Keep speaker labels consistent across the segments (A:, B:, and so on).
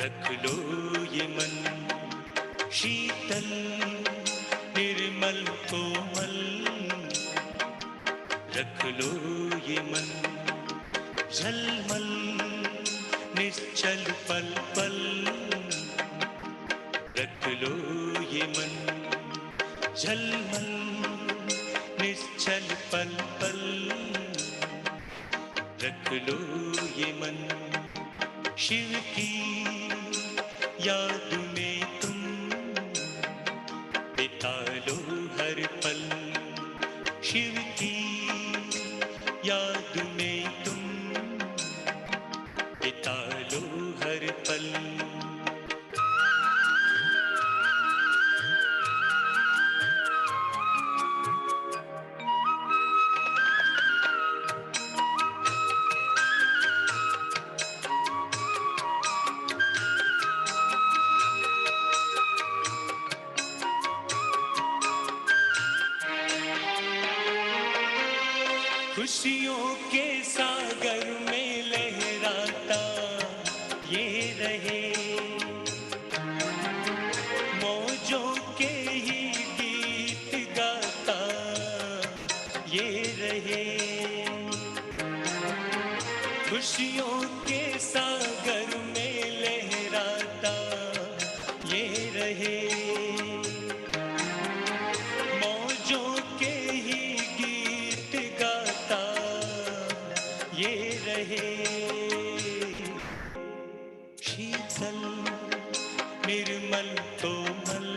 A: रख लो ये मन शीतल निर्मल कोमल, रख लो ये मन झलमल निश्चल पल पल, रख लो ये मन झलमल निश्चल पल पल, रख लो ये मन शिव की याद में तुम बिता लो हर पल, शिव की याद में तुम बिता लो हर पल। खुशियों के सागर में लहराता ये रहे, मौजों के ही गीत गाता ये रहे, खुशियों के सागर में लहराता ये रहे, मौजों के ही गीत गाता ये रहे, शीतल निर्मल कोमल,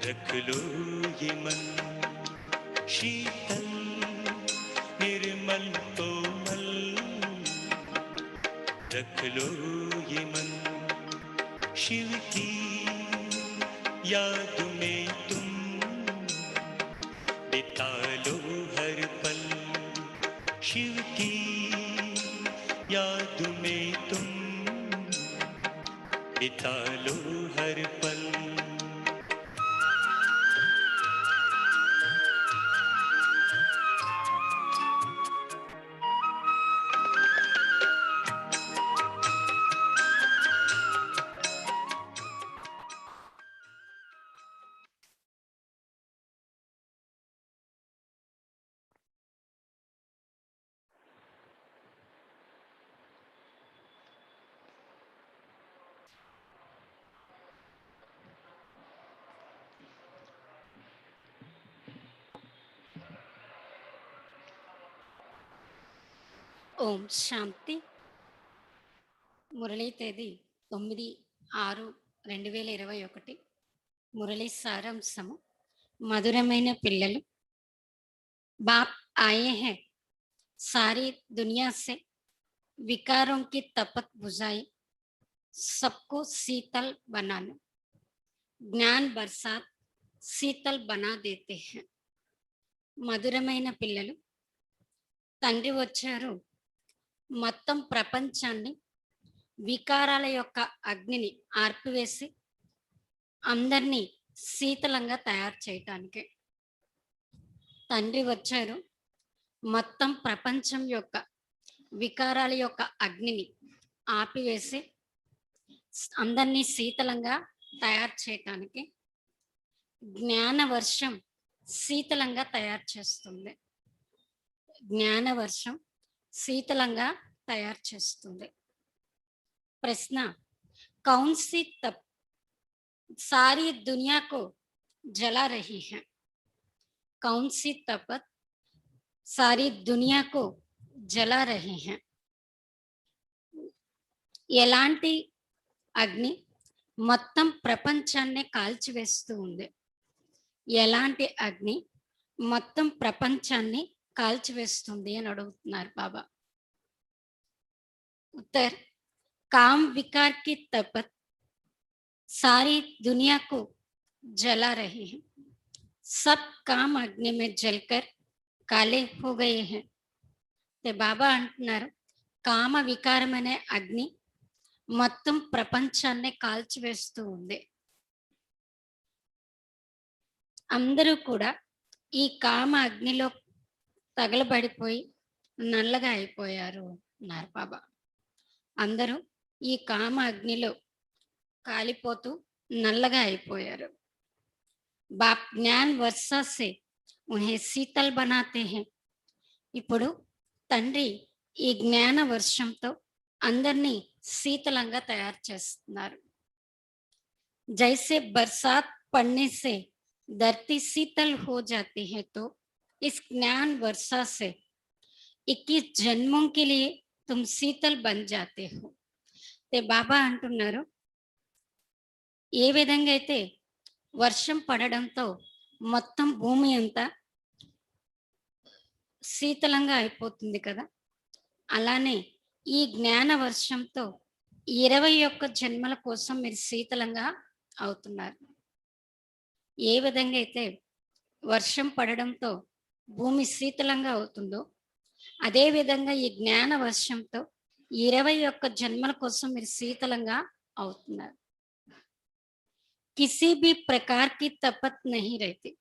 A: रख लो ये मन शीतल निर्मल कोमल, रख लो ये मन शिव की याद में तुम बिता लो हर पल, शिव की याद में तुम बिता लो हर पल।
B: ఓం శాంతి. మురళీ తేదీ 9/6/2021. మురళీ సారాంశము. మధురమైన పిల్లలు, बाप आए हैं सारी दुनिया से विकारों की तपत बुझाई, सबको शीतल बनाना, ज्ञान बरसात शीतल बना देते हैं. మధురమైన పిల్లలు, తండ్రి వచ్చారు మొత్తం ప్రపంచాన్ని వికారాల యొక్క అగ్నిని ఆర్పివేసి అందరినీ శీతలంగా తయారు చేయటానికి. తండ్రి వచ్చారు మొత్తం ప్రపంచం యొక్క వికారాల యొక్క అగ్నిని ఆపివేసి అందరినీ శీతలంగా తయారు చేయటానికి. జ్ఞాన వర్షం శీతలంగా తయారు చేస్తుంది. జ్ఞాన వర్షం శీతలంగా తయారు చేస్తుంది. ప్రశ్న, कौन सी तप सारी दुनिया को जला रही है? कौन सी तपत सारी दुनिया को जला रही है? ఎలాంటి అగ్ని మొత్తం ప్రపంచాన్ని కాల్చివేస్తూ ఉంది? ఎలాంటి అగ్ని మొత్తం ప్రపంచాన్ని కాల్చివేస్తుంది అని అడుగుతున్నారు బాబా. उत्तर, काम विकार की तपत सारी दुनिया को जला रही है. सब काम अग्नि में जलकर काले हो गए हैं. ते बाबा अंటున్నారు, కామ వికారమనే అగ్ని మొత్తం ప్రపంచాన్ని కాల్చివేస్తూ ఉంది. అందరూ కూడా ఈ కామ అగ్నిలో తగలబడిపోయి నల్లగా అయిపోయారు అన్నారు బాబా. అందరూ ఈ కామ అగ్నిలో కాలిపోతూ నల్లగా అయిపోయారు. బాప్ జ్ఞాన్ వర్షా సే ఉన్హే శీతల్ బనాతే హై. ఇప్పుడు తండ్రి ఈ జ్ఞాన వర్షంతో అందరినీ శీతలంగా తయారు చేస్తున్నారు. जैसे बरसात पड़ने से धरती शीतल हो जाती है, तो इस ज्ञान वर्षा से 21 जन्मों के लिए तुम शीतल बन जाते हो. ते బాబా అంటున్నారు, ఏ విధంగా అయితే వర్షం పడడంతో మొత్తం భూమి అంతా శీతలంగా అయిపోతుంది కదా, అలానే ఈ జ్ఞాన వర్షంతో 21 జన్మల కోసం మీరు శీతలంగా అవుతున్నారు. ఏ విధంగా అయితే వర్షం పడడంతో భూమి శీతలంగా అవుతుందో, అదే విధంగా ఈ జ్ఞాన వర్షంతో 21 జన్మల కోసం మీరు శీతలంగా అవుతున్నారు. కిసి బి ప్రకార్ కి తపత్ నహీ రహతి.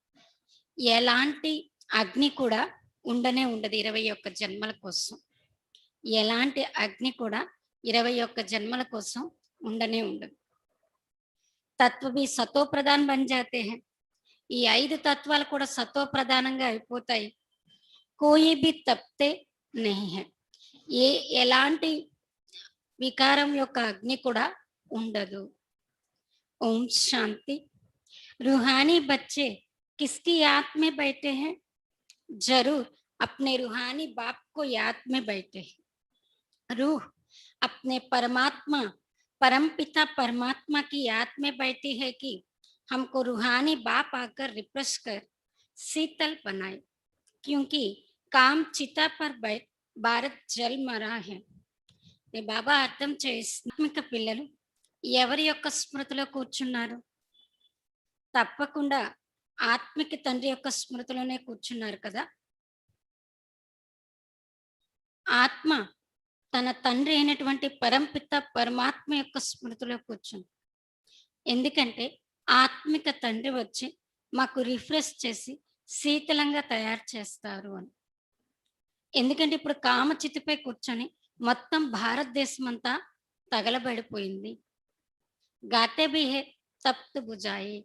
B: ఎలాంటి అగ్ని కూడా ఉండనే ఉండదు 21 జన్మల కోసం. ఎలాంటి అగ్ని కూడా 21 జన్మల కోసం ఉండనే ఉండదు. తత్వ भी సతో ప్రధాన్ బన్ జాతే हैं. ఈ 5 తత్వాలు కూడా సతో ప్రధానంగా అయిపోతాయి. కోయి బి తప్తే నహీ హై. ఎలాంటి వికారం యొక్క అగ్ని కూడా ఉండదు. ఓం శాంతి. रूहानी बच्चे किसकी याद में बैठे हैं? जरूर अपने रूहानी बाप को याद में बैठे हैं. रूह अपने परमात्मा परमपिता परमात्मा की याद में बैठी है कि हमको रूहानी बाप आकर रिफ्रेश कर शीतल बनाए, क्योंकि काम चिता पर बैठ भारत जल मरा है. బాబా అర్థం చేసిన పిల్లలు ఎవరి యొక్క స్మృతిలో కూర్చున్నారు? తప్పకుండా ఆత్మిక తండ్రి యొక్క స్మృతిలోనే కూర్చున్నారు కదా. ఆత్మ తన తండ్రి అయినటువంటి పరంపిత పరమాత్మ యొక్క స్మృతిలో కూర్చుంది. ఎందుకంటే ఆత్మిక తండ్రి వచ్చి మాకు రిఫ్రెష్ చేసి శీతలంగా తయారు చేస్తారు అని. ఎందుకంటే ఇప్పుడు కామచితిపై కూర్చొని మొత్తం భారతదేశం అంతా తగలబడిపోయింది. గాతే బి హే తప్తు బుజాయి.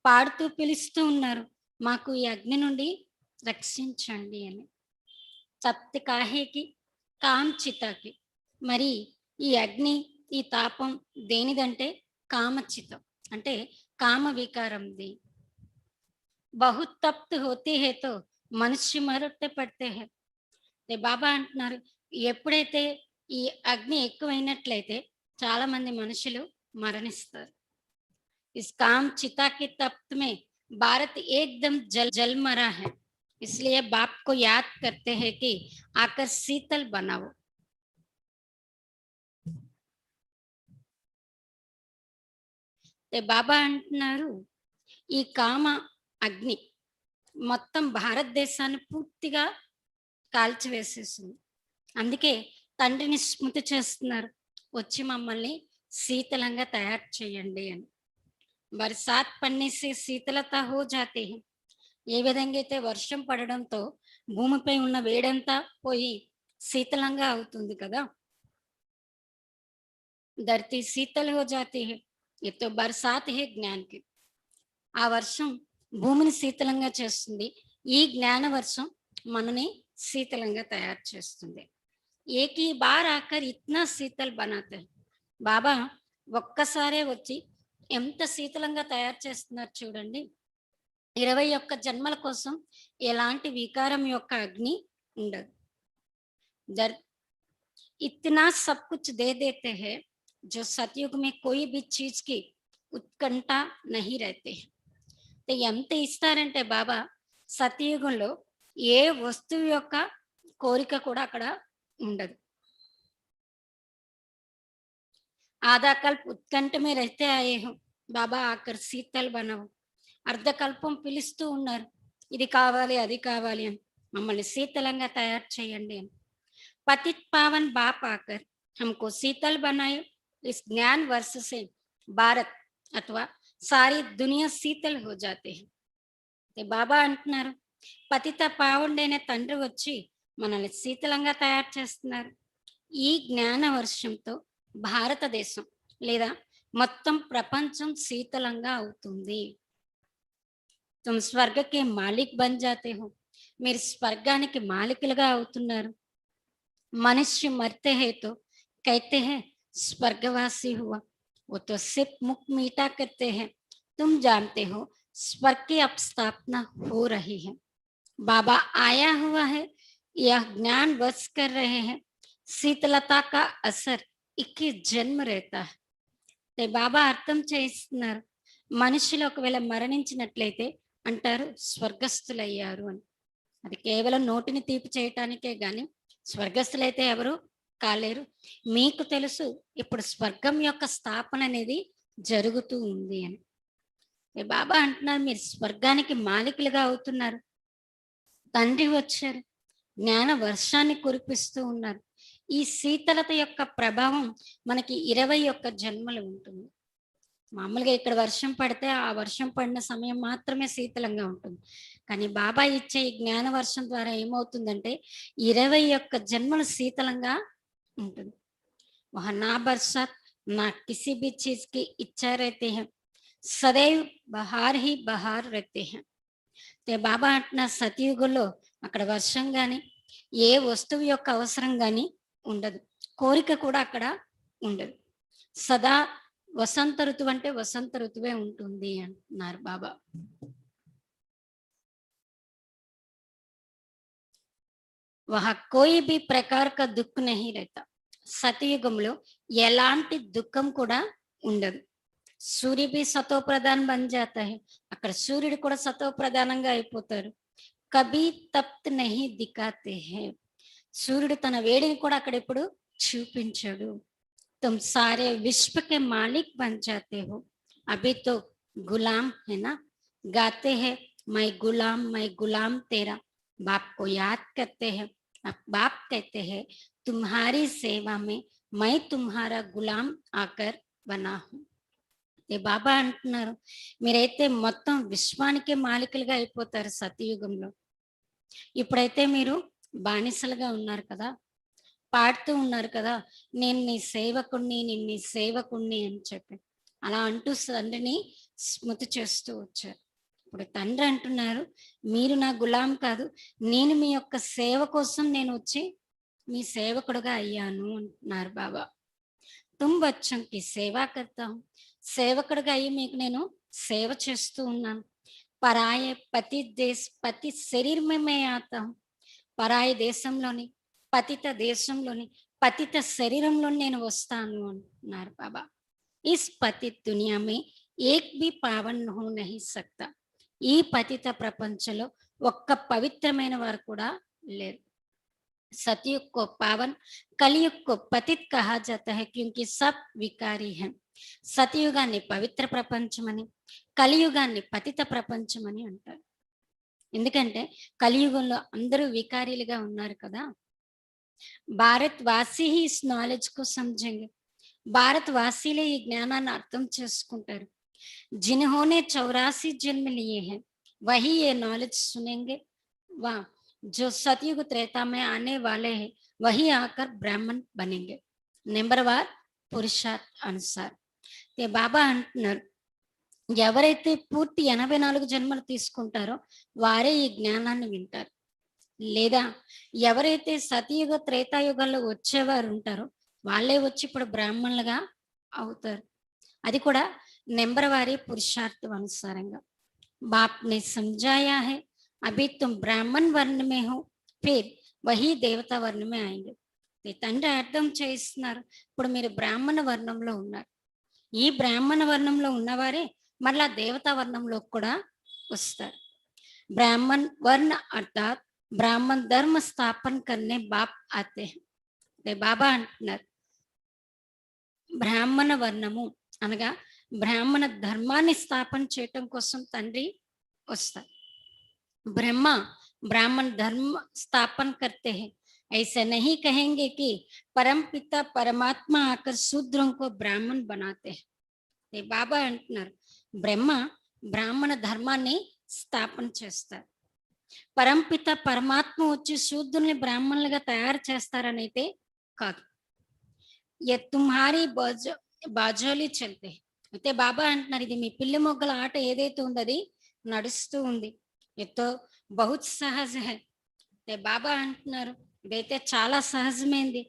B: పాడుతూ పిలుస్తూ ఉన్నారు, మాకు ఈ అగ్ని నుండి రక్షించండి అని. తప్తి కాహేకి కామ్ చితకి. మరి ఈ అగ్ని ఈ తాపం దేనిదంటే కామచితం, అంటే కామ వికారంది. బహుత్ తప్త్ హోతీ హే తో మనుష్య మరొట్టే పడితే హే. బాబా అంటున్నారు, ఎప్పుడైతే ఈ అగ్ని ఎక్కువైనట్లయితే చాలా మంది మనుషులు మరణిస్తారు. इस काम चिता के तप्त में भारत एकदम जल मरा है. इसलिए बाप को याद करते हैं कि आकर शीतल बनाओ. బాబా అంటున్నారు, ఈ కామ అగ్ని మొత్తం భారతదేశాన్ని పూర్తిగా కాల్చివేసేసింది. అందుకే తండ్రిని స్మృతి చేస్తున్నారు, వచ్చి మమ్మల్ని శీతలంగా తయారు చేయండి అని. బర్సాత్ పడనే సే శీతలత హో జాతే హై. ఏ విధంగా అయితే వర్షం పడడంతో భూమిపై ఉన్న వేడంతా పోయి శీతలంగా అవుతుంది కదా. ధరతీ శీతల్ హో జాతి హై. ये तो బర్సాత్ హే జ్ఞాన్ కి. ఆ వర్షం భూమిని శీతలంగా చేస్తుంది. ఈ జ్ఞాన వర్షం మనని శీతలంగా తయారు చేస్తుంది. ఏకీ బార్ ఆకర్ ఇత్నా శీతల్ బనాతే. బాబా ఒక్కసారే వచ్చి ఎంత శీతలంగా తయారు చేస్తున్నారు చూడండి. 21 జన్మల కోసం ఎలాంటి వికారం యొక్క అగ్ని ఉండదు. దర్ इतना सब कुछ दे देते हैं जो सतयुग में कोई भी चीज की उत्कंठा नहीं रहते. ఎంత ఇస్తారంటే బాబా సతయుగంలో ఏ వస్తువు యొక్క కోరిక కూడా అక్కడ ఉండదు. आधा कल्प उत्कंठ में रहते आए हो, బాబా ఆకర్ శీతల్ బనవు. అర్ధకల్పం పిలుస్తూ ఉన్నారు, ఇది కావాలి అది కావాలి అని, మమ్మల్ని శీతలంగా తయారు చేయండి అని. पतित पावन बाप आकर हमको शीतल बनाए. इस ज्ञान वर्ष से भारत अथवा सारी दुनिया शीतल हो जाते हैं. బాబా అంటున్నారు, పతిత పావుండైన తండ్రి వచ్చి మనల్ని శీతలంగా తయారు చేస్తున్నారు. ఈ జ్ఞాన వర్షంతో భారతదేశం లేదా మొత్తం ప్రపంచం శీతలంగా అవుతుంది. तुम स्वर्ग के मालिक बन जाते हो. మీరు స్వర్గానికి మాలికులుగా అవుతున్నారు. मनुष्य मरते हैं तो कहते हैं स्वर्गवासी हुआ. वो तो सिर्फ मुख मीठा करते हैं. तुम जानते हो स्वर्ग की अब स्थापना हो रही है. बाबा आया हुआ है. यह ज्ञान वश कर रहे हैं. शीतलता का असर 21 जन्म रहता है. బాబా అర్థం చేయిస్తున్నారు. మనుషులు ఒకవేళ మరణించినట్లయితే అంటారు స్వర్గస్థులయ్యారు అని. అది కేవలం నోటిని తీపి చేయటానికే గాని స్వర్గస్థులైతే ఎవరు కాలేరు. మీకు తెలుసు ఇప్పుడు స్వర్గం యొక్క స్థాపన అనేది జరుగుతూ ఉంది అని. బాబా అంటున్నారు మీరు స్వర్గానికి మాలికులుగా అవుతున్నారు. తండ్రి వచ్చారు, జ్ఞాన వర్షాన్ని కురిపిస్తూ ఉన్నారు. ఈ శీతలత యొక్క ప్రభావం మనకి 21 జన్మలు ఉంటుంది. మామూలుగా ఇక్కడ వర్షం పడితే ఆ వర్షం పడిన సమయం మాత్రమే శీతలంగా ఉంటుంది. కానీ బాబా ఇచ్చే ఈ జ్ఞాన వర్షం ద్వారా ఏమవుతుందంటే 21 జన్మలు శీతలంగా ఉంటుంది. वह ना बरसात ना किसी भी चीज की इच्छा रहते हैं, सदैव बहार ही बहार रहते हैं. బాబా అంటున్న సతయుగంలో అక్కడ వర్షం గాని ఏ వస్తువు యొక్క అవసరం గాని ఉండదు, కోరిక కూడా అక్కడ ఉండదు. సదా వసంత ఋతువు అంటే వసంత ఋతువే ఉంటుంది అంటున్నారు బాబా. వహ కోయి బి ప్రకార కా దుఃఖ నహీ रहता. సతయుగంలో ఎలాంటి దుఃఖం కూడా ఉండదు. సూర్య బి సతో ప్రధాన్ బన్ జాతా హై. అక్కడ సూర్యుడు కూడా సతో ప్రధానంగా అయిపోతారు. కభీ తప్త్ నహీ దిఖాతే హై. సూర్యుడు తన వేడిని కూడా అక్కడ ఎప్పుడు చూపించడు. तुम सारे विश्व के मालिक बन जाते हो. अभी तो गुलाम है ना. गाते हैं मैं गुलाम तेरा. बाप को याद करते हैं. अब बाप कहते हैं तुम्हारी सेवा में मैं तुम्हारा गुलाम आकर बना हूं. బాబా అంటున్నారు మీరైతే మొత్తం విశ్వానికి మాలికలుగా అయిపోతారు సతయుగంలో. ఇప్పుడైతే మీరు బానిసలుగా ఉన్నారు కదా, పాడుతూ ఉన్నారు కదా నేను నీ సేవకుణ్ణి నేను నీ సేవకుణ్ణి అని చెప్పి అలా అంటూ తండ్రిని స్మృతి చేస్తూ వచ్చారు. ఇప్పుడు తండ్రి అంటున్నారు మీరు నా గులాం కాదు, నేను మీ యొక్క సేవ కోసం నేను వచ్చి మీ సేవకుడుగా అయ్యాను అంటున్నారు బాబా. తుమ్ బచ్చంకి సేవా కర్తా హూ. సేవకుడుగా అయ్యి మీకు నేను సేవ చేస్తూ ఉన్నాను. పరాయ పతి శరీరమే మే ఆతా హూ. పరాయి దేశంలోని పతిత దేశంలోని పతిత శరీరంలో నేను వస్తాను అంటున్నారు బాబా. ఇస్ పతిత దునియా మే ఏక్ బి పావన్ హో నహీ సక్తా. ఈ పతిత ప్రపంచంలో ఒక్క పవిత్రమైన వారు కూడా లేరు. सतयुग को पावन कलयुग को पतित कहा जाता है क्योंकि सब विकारी हैं. సతయుగాన్ని పవిత్ర ప్రపంచమని కలియుగాన్ని పతిత ప్రపంచమని అంటారు. ఎందుకంటే కలియుగంలో అందరూ వికారీలుగా ఉన్నారు కదా. భారత్వాసి ही इस नॉलेज को समझेंगे. భారతవాసీలే ఈ జ్ఞానాన్ని అర్థం చేసుకుంటారు. जिन्होंने 84 जन्म लिए हैं वही ये नॉलेज सुनेंगे. वाह, जो सतयुग त्रेता में आने वाले हैं वही आकर ब्राह्मण बनेंगे నెంబర్వార్ పురుషార్థ్ అనుసార్. బాబా అంటున్నారు ఎవరైతే పూర్తి 84 జన్మలు తీసుకుంటారో వారే ఈ జ్ఞానాన్ని వింటారు. లేదా ఎవరైతే సతయుగ త్రేతాయుగంలో వచ్చేవారు ఉంటారో వాళ్ళే వచ్చి ఇప్పుడు బ్రాహ్మణులుగా అవుతారు. అది కూడా నెంబర్ వారి పురుషార్థం అనుసారంగా. బాప్ నే సమझाया है अभी तुम ब्राह्मण वर्ण में हो फिर वही देवता वर्ण में आएंगे. తండ్రి అర్థం చేయిస్తున్నారు ఇప్పుడు మీరు బ్రాహ్మణ వర్ణంలో ఉన్నారు. ఈ బ్రాహ్మణ వర్ణంలో ఉన్నవారే మళ్ళా దేవతా వర్ణంలో కూడా వస్తారు. ब्राह्मण वर्ण अर्थात ब्राह्मण धर्म स्थापन करने बाप आते हैं. బాబా అంటున్నారు బ్రాహ్మణ వర్ణము అనగా బ్రాహ్మణ ధర్మాన్ని స్థాపన చేయటం కోసం తండ్రి వస్తారు. ब्रह्मा ब्राह्मण धर्म स्थापन करते हैं. ऐसा नहीं कहेंगे कि परम पिता परमात्मा आकर शूद्रों को ब्राह्मण बनाते हैं. బాబా అంటున్నారు బ్రహ్మ బ్రాహ్మణ ధర్మాన్ని స్థాపన చేస్తారు. పరంపిత పరమాత్మ వచ్చి శూద్రుల్ని బ్రాహ్మణులుగా తయారు చేస్తారని అయితే కాదు. ये तुम्हारी బాజోలి చల్తే అయితే బాబా అంటున్నారు ఇది మీ పిల్లి మొగ్గల ఆట ఏదైతే ఉందో అది నడుస్తూ ఉంది. ఎంతో బహుత్ సహజ్ హై. అయితే బాబా అంటున్నారు ఇదైతే చాలా సహజమైంది.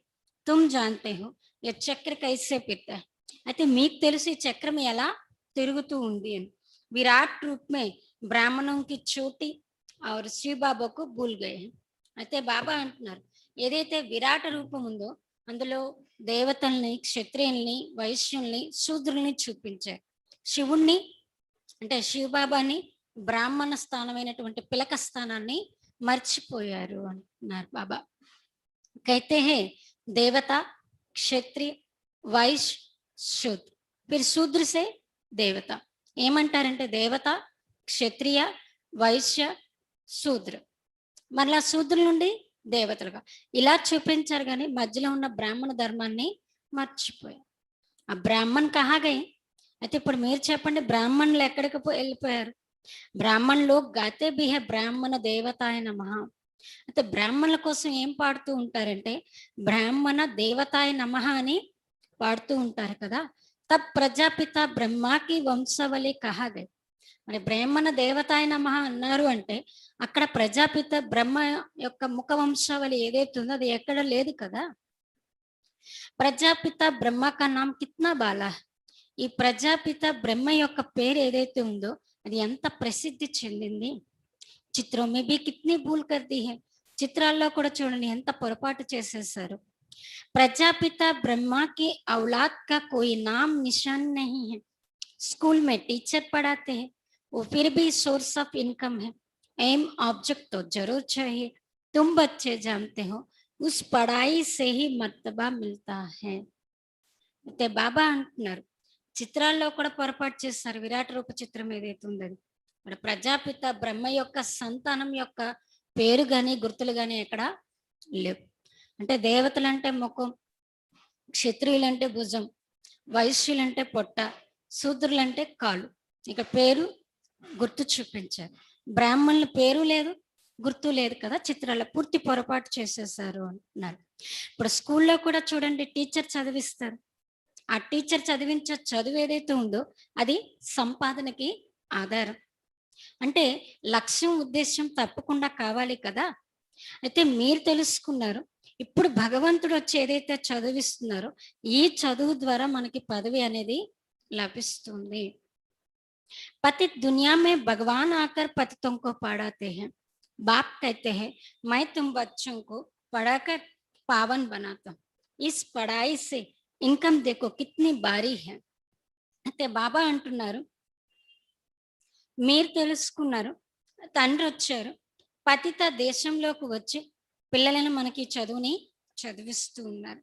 B: తుమ్ జాన్తే హో ఏ చక్ర కైసే పిత్తా హై. అయితే మీకు తెలుసు ఈ చక్రం ఎలా తిరుగుతూ ఉంది అని. విరాట్ రూప్ మే బ్రాహ్మణం కి చోటి और శివ బాబాకు భూల్ గయే. అయితే బాబా అంటున్నారు ఏదైతే విరాట రూపం ఉందో అందులో దేవతల్ని, క్షత్రియుల్ని, వైశ్యుల్ని, శూద్రుల్ని చూపించారు. శివుణ్ణి అంటే శివబాబాని బ్రాహ్మణ స్థానమైనటువంటి పిలక స్థానాన్ని మర్చిపోయారు అంటున్నారు బాబా. कहते हैं देवता, क्षत्रिय, వైశ్య, శూద్ర. फिर శూద్ర से దేవత ఏమంటారంటే దేవత, క్షత్రియ, వైశ్య, శూద్ర. మరలా శూద్రుల నుండి దేవతలుగా ఇలా చూపించారు కానీ మధ్యలో ఉన్న బ్రాహ్మణ ధర్మాన్ని మర్చిపోయారు. ఆ బ్రాహ్మణ్ కహాగై. అయితే ఇప్పుడు మీరు చెప్పండి బ్రాహ్మణులు ఎక్కడికి వెళ్ళిపోయారు? బ్రాహ్మణులు గాతే బి హే బ్రాహ్మణ దేవతాయ నమః. అయితే బ్రాహ్మణుల కోసం ఏం పాడుతూ ఉంటారంటే బ్రాహ్మణ దేవతాయ నమః అని పాడుతూ ఉంటారు కదా. తబ్ ప్రజాపిత బ్రహ్మాకి వంశవలి కహాగై. మరి బ్రాహ్మణ దేవతాయ నమః అన్నారు అంటే అక్కడ ప్రజాపిత బ్రహ్మ యొక్క ముఖ వంశావళి ఏదైతే ఉందో అది ఎక్కడ లేదు కదా. ప్రజాపిత బ్రహ్మ కా నామ్ కిత్నా బాలా. ఈ ప్రజాపిత బ్రహ్మ యొక్క పేరు ఏదైతే ఉందో అది ఎంత ప్రసిద్ధి చెందింది. చిత్రం మే బి కిత్నీ భూల్ కర్తీ హై. చిత్రాల్లో కూడా చూడండి ఎంత పొరపాటు చేసేసారు. ప్రజాపిత బ్రహ్మ కి औलाद का कोई नाम निशान नहीं है. स्कूल में टीचर पढ़ाते हैं वो फिर भी सोर्स ऑफ इनकम है. एम ऑब्जेक्ट तो जरूर चाहिए. तुम बच्चे जानते हो उस पढ़ाई से ही मर्तबा मिलता है. అయితే బాబా అంటున్నారు చిత్రాల్లో కూడా పొరపాటు చేస్తారు. విరాట్ రూప చిత్రం ఏదైతే ఉందని మరి ప్రజాపిత బ్రహ్మ యొక్క సంతానం యొక్క పేరు గాని గుర్తులు గాని ఎక్కడ లేవు. అంటే దేవతలంటే ముఖం, క్షత్రియులంటే భుజం, వైశ్యులంటే పొట్ట, శూద్రులంటే కాలు. ఇక పేరు గుర్తు చూపించారు. బ్రాహ్మణుల పేరు లేదు, గుర్తు లేదు కదా. చిత్రాల పూర్తి పొరపాటు చేసేసారు అంటున్నారు. ఇప్పుడు స్కూల్లో కూడా చూడండి టీచర్ చదివిస్తారు. ఆ టీచర్ చదివించే చదువు ఏదైతే ఉందో అది సంపాదనకి ఆధారం. అంటే లక్ష్యం, ఉద్దేశం తప్పకుండా కావాలి కదా. అయితే మీరు తెలుసుకున్నారు ఇప్పుడు భగవంతుడు వచ్చి ఏదైతే చదివిస్తున్నారో ఈ చదువు ద్వారా మనకి పదవి అనేది లభిస్తుంది. पतित दुनिया में भगवान आकर पतितों को पढ़ाते हैं. बाप कहते हैं मैं तुम बच्चों को पढ़ाकर पावन बनाता हूँ. इस पढ़ाई से इनकम देखो कितनी भारी है. అయితే బాబా అంటున్నారు మీరు తెలుసుకున్నారు తండ్రి వచ్చారు పతిత దేశంలోకి వచ్చి పిల్లలను మనకి చదువుని చదివిస్తూ ఉన్నారు.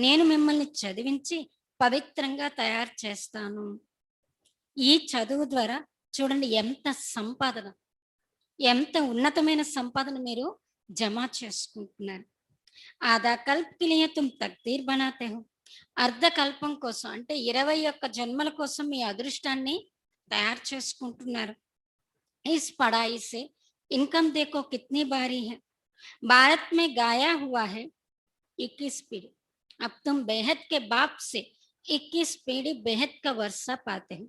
B: నేను మిమ్మల్ని చదివించి పవిత్రంగా తయారు చేస్తాను. ఈ చదువు ద్వారా చూడండి ఎంత సంపాదన, ఎంత ఉన్నతమైన సంపాదన మీరు జమ చేసుకుంటున్నారు. ఆదా కల్ప్ కి లియే తుమ్ తక్దీర్ బనాతే హో. అర్ధకల్పం కోసం అంటే 21 జన్మల కోసం మీ అదృష్టాన్ని తయారు చేసుకుంటున్నారు. ఇస్ పడాయి సే ఇన్కమ్ దేఖో కిత్నీ భారీ హై. भारत में गाया हुआ है 21 पीढ़ी. अब तुम बेहद के बाप से 21 पीढ़ी बेहद का वर्षा पाते हैं.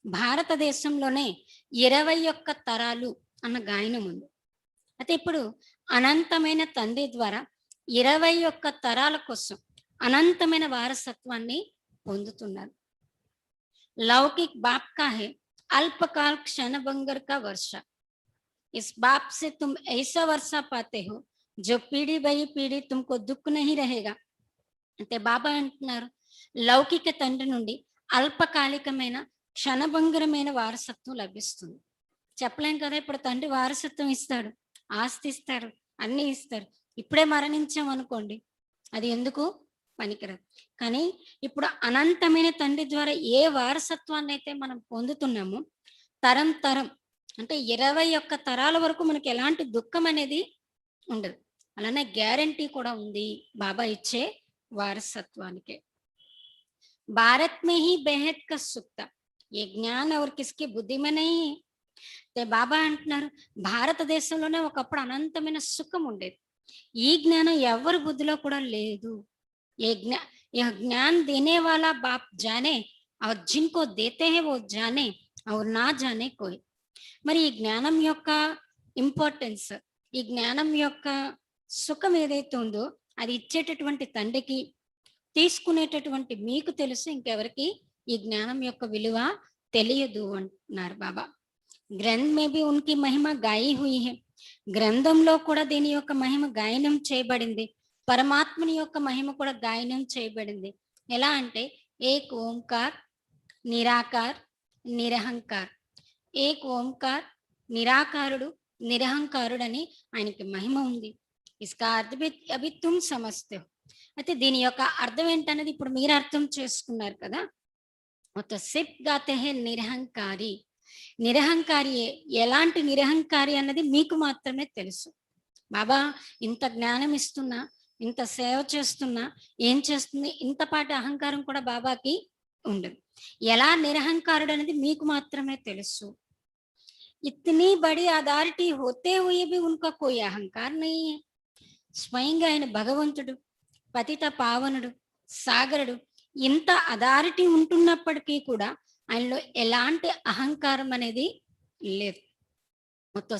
B: భారతదేశంలోనే 21 తరాలు అన్న గాయనం ఉంది. అయితే ఇప్పుడు అనంతమైన తండ్రి ద్వారా 21 తరాల కోసం అనంతమైన వారసత్వాన్ని పొందుతున్నారు. లౌకిక్ బాప్ కా హై అల్పకాల్ క్షణభంగర్ కా వర్ష. इस बाप से तुम ऐसा वर्षा पाते हो जो पीढ़ी बई पीढ़ी तुमको दुख नहीं रहेगा. అంటే బాబా అంటున్నారు లౌకిక తండ్రి నుండి అల్పకాలికమైన క్షణభంగురమైన వారసత్వం లభిస్తుంది. చెప్పలేం కదా ఇప్పుడు తండ్రి వారసత్వం ఇస్తాడు, ఆస్తి ఇస్తారు, అన్ని ఇస్తారు. ఇప్పుడే మరణించాం అనుకోండి అది ఎందుకు పనికిరాదు. కానీ ఇప్పుడు అనంతమైన తండ్రి ద్వారా ఏ వారసత్వాన్ని అయితే మనం పొందుతున్నామో తరం తరం అంటే 21 తరాల వరకు మనకి ఎలాంటి దుఃఖం అనేది ఉండదు. అలానే గ్యారంటీ కూడా ఉంది బాబా ఇచ్చే వారసత్వానికి. భారత్ మే హీ బెహద్ కా సుక్త ఏ జ్ఞాన్ और किसकी బుద్ధి में नहीं. అయితే బాబా అంటున్నారు భారతదేశంలోనే ఒకప్పుడు అనంతమైన సుఖం ఉండేది. ఈ జ్ఞానం ఎవరి బుద్ధిలో కూడా లేదు. यह ज्ञान देने वाला बाप जाने और जिनको देते हैं वो जाने और ना जाने कोई. మరి ఈ జ్ఞానం యొక్క ఇంపార్టెన్స్, ఈ జ్ఞానం యొక్క సుఖం ఏదైతే ఉందో అది ఇచ్చేటటువంటి తండ్రికి, తీసుకునేటటువంటి మీకు తెలుసు, ఇంకెవరికి ఈ జ్ఞానం యొక్క విలువ తెలియదు అంటున్నారు బాబా. గ్రంథ్ మే బి ఉన్కి మహిమ గాయి హుయి హై. గ్రంథంలో కూడా దీని యొక్క మహిమ గాయనం చేయబడింది. పరమాత్మని యొక్క మహిమ కూడా గాయనం చేయబడింది. ఎలా అంటే ఏక్ ఓంకార్ నిరాకార్ నిరహంకార్. ఏక్ ఓంకార్ నిరాకారుడు నిరహంకారుడని ఆయనకి మహిమ ఉంది. ఇస్కా అర్థం అభి తుమ్ సమజ్తే హో. అయితే దీని యొక్క అర్థం ఏంటనేది ఇప్పుడు మీరు అర్థం చేసుకున్నారు కదా. ఒక సిప్ గాతే హే నిరహంకారి. నిరహంకారి ఎలాంటి నిరహంకారి అన్నది మీకు మాత్రమే తెలుసు. బాబా ఇంత జ్ఞానం ఇస్తున్నా, ఇంత సేవ చేస్తున్నా, ఏం చేస్తుంది, ఇంతపాటి అహంకారం కూడా బాబాకి ఉండదు. ఎలా నిరహంకారుడు అనేది మీకు మాత్రమే తెలుసు. ఇతనీ బడి అథారిటీ హోతే హుయే భీ ఉన్కా కోయి అహంకార్ నహీ హై. స్వయంగా ఆయన భగవంతుడు, పతిత పావనుడు, సాగరుడు. ఇంత అథారిటీ ఉంటున్నప్పటికీ కూడా ఆయనలో ఎలాంటి అహంకారం అనేది లేదు. మొత్తం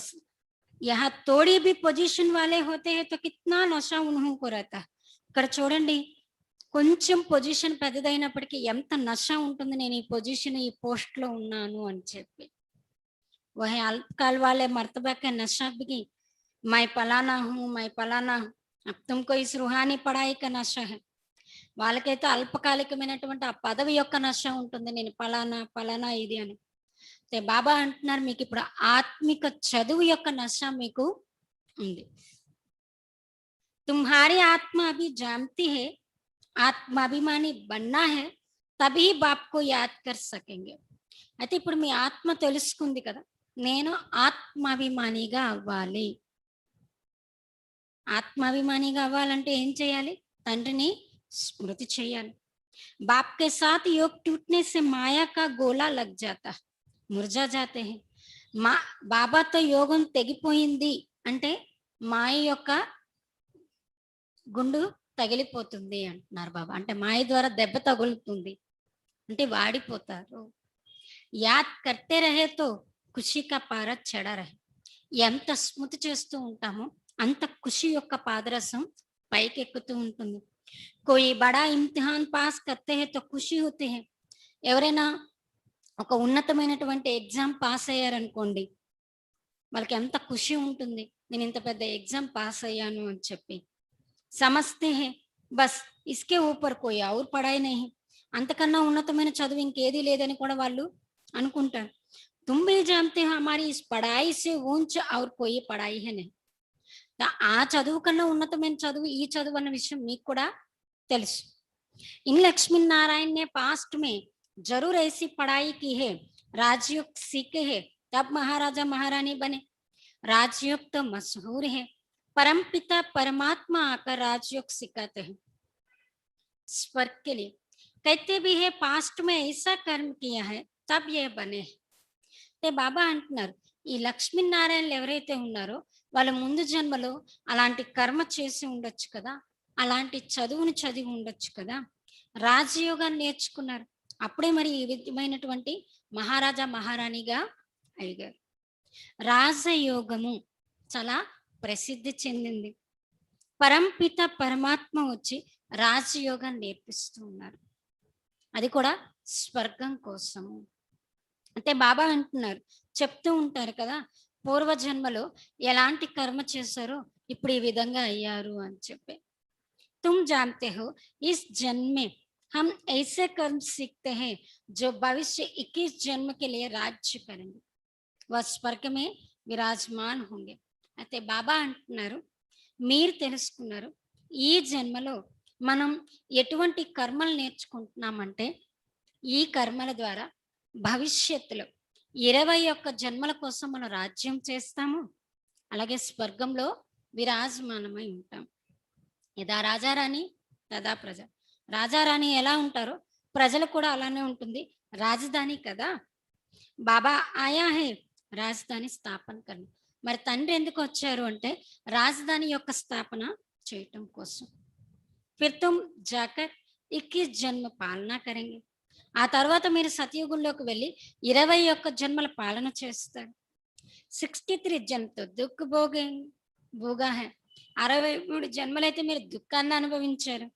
B: యహ తోడి బి పొజిషన్ వాలే హోతే హై తో కిత్నా నషా ఉన్హోంకో రహతా. ఇక్కడ చూడండి, కొంచెం పొజిషన్ పెద్దదైనప్పటికీ ఎంత నష ఉంటుంది, నేను ఈ పొజిషన్ ఈ పోస్ట్ లో ఉన్నాను అని చెప్పి. వహే అల్పకాల్ వాలే మర్తబా కే నషా బికి మై పలానా హూ మై పలానా హూ. అబ్ తుమ్కో ఇస్ రూహానీ పడాయి కా నషా హై. వాళ్ళకైతే అల్పకాలికమైనటువంటి ఆ పదవి యొక్క నష ఉంటుంది, నేను పలానా పలానా ఇది అని. బాబా అంటున్నారు మీకు ఇప్పుడు ఆత్మిక చదువు యొక్క నష మీకు ఉంది. తుమ్హారీ ఆత్మ అభి జానती है ఆత్మాభిమాని బన్నా హై తभी బాప్ కో యాద్ కర్ సకేంగే. అయితే ఇప్పుడు మీ ఆత్మ తెలుసుకుంది కదా, నేను ఆత్మాభిమానిగా అవ్వాలి. ఆత్మాభిమానిగా అవ్వాలంటే ఏం చేయాలి? తండ్రిని స్మృతి చేయాలి. బాప్ కే సాత్ యోగ్ టూట్నే సే మాయా కా గోలా లగ్ జాతా, ముర్జా జాతే హై. మా బాబాతో యోగం తెగిపోయింది అంటే మాయ యొక్క గుండు తగిలిపోతుంది అంటున్నారు బాబా. అంటే మాయ ద్వారా దెబ్బ తగులుతుంది అంటే వాడిపోతారు. యాద్ కర్తే రహే తో ఖుషి కా పార చడా రహే. ఎంత స్మృతి చేస్తూ ఉంటామో అంత ఖుషి యొక్క పాదరసం పైకెక్కుతూ ఉంటుంది. కోయి బడా ఇమ్తిహాన్ పాస్ కర్తే హై తో ఖుషి హోతే హై. ఎవరైనా ఒక ఉన్నతమైనటువంటి ఎగ్జామ్ పాస్ అయ్యారనుకోండి, వాళ్ళకి ఎంత ఖుషి ఉంటుంది, నేను ఇంత పెద్ద ఎగ్జామ్ పాస్ అయ్యాను అని చెప్పి. సమజ్తే హై బస్ ఇస్కే ఊపర్ కోయి ఔర్ పడాయి నహీ. అంతకన్నా ఉన్నతమైన చదువు ఇంకేది లేదని కూడా వాళ్ళు అనుకుంటారు. తుమ్ భీ జాన్తే హో హమారీ ఇస్ పడాయి సే ఊంచ్ ఔర్ కోయి పడాయి హై నహీ. ఆ చదువు కన్నా ఉన్నతమైన చదువు ఈ చదువు అన్న విషయం మీకు కూడా తెలుసు. ఇన్ లక్ష్మీ నారాయణ నే పాస్ట్ మే जरूर ऐसी पढ़ाई की है, राजयोग सीखे है, तब महाराजा महारानी बने. राजयोग तो मशहूर है, परमपिता परमात्मा आकर राजयोग सिखाते हैं स्वर्ग के लिए. कहते भी है पास्ट में ऐसा कर्म किया है तब ये बने. బాబా అంటున్నారు ఈ లక్ష్మీనారాయణలు ఎవరైతే ఉన్నారో వాళ్ళ ముందు జన్మలో అలాంటి కర్మ చేసి ఉండొచ్చు కదా, అలాంటి చదువును చదివి ఉండొచ్చు కదా, రాజయోగాన్ని నేర్చుకున్నారు, అప్పుడే మరి ఈ విధమైనటువంటి మహారాజా మహారాణిగా అయ్యారు. రాజయోగము చాలా ప్రసిద్ధి చెందింది. పరంపిత పరమాత్మ వచ్చి రాజయోగాన్ని నేర్పిస్తూ ఉన్నారు, అది కూడా స్వర్గం కోసము. అంటే బాబా అంటున్నారు, చెప్తూ ఉంటారు కదా, పూర్వజన్మలో ఎలాంటి కర్మ చేశారో ఇప్పుడు ఈ విధంగా అయ్యారు అని చెప్పి. తుమ్ జాన్తే హో ఇస్ జన్మే हम ऐसे कर्म सीखते हैं जो भविष्य 21 जन्म के लिए राज्य करेंगे, वह स्वर्ग में विराजमान होंगे. అయితే బాబా అంటున్నారు మీరు తెలుసుకున్నారు ఈ జన్మలో మనం ఎటువంటి కర్మలు నేర్చుకుంటున్నామంటే ఈ కర్మల ద్వారా భవిష్యత్తులో 21 జన్మల కోసం మనం రాజ్యం చేస్తాము, అలాగే స్వర్గంలో విరాజమానమై ఉంటాం. యదా రాజారాణి తదా ప్రజ. రాజారాణి ఎలా ఉంటారో ప్రజలు కూడా అలానే ఉంటుంది, రాజధాని కదా. బాబా ఆయా హే రాజధాని స్థాపన కర్ణ. మరి తండ్రి ఎందుకు వచ్చారు అంటే రాజధాని యొక్క స్థాపన చేయటం కోసం. ఫిర్ తుమ్ జాకర్ 21 జన్మ పాలన కరెంగే. ఆ తర్వాత మీరు సతయుగంలోకి వెళ్ళి 21 జన్మల పాలన చేస్తారు. 63 జన్మ తో దుఃఖ భోగా హై. 63 జన్మలైతే మీరు దుఃఖాన్ని అనుభవించారు.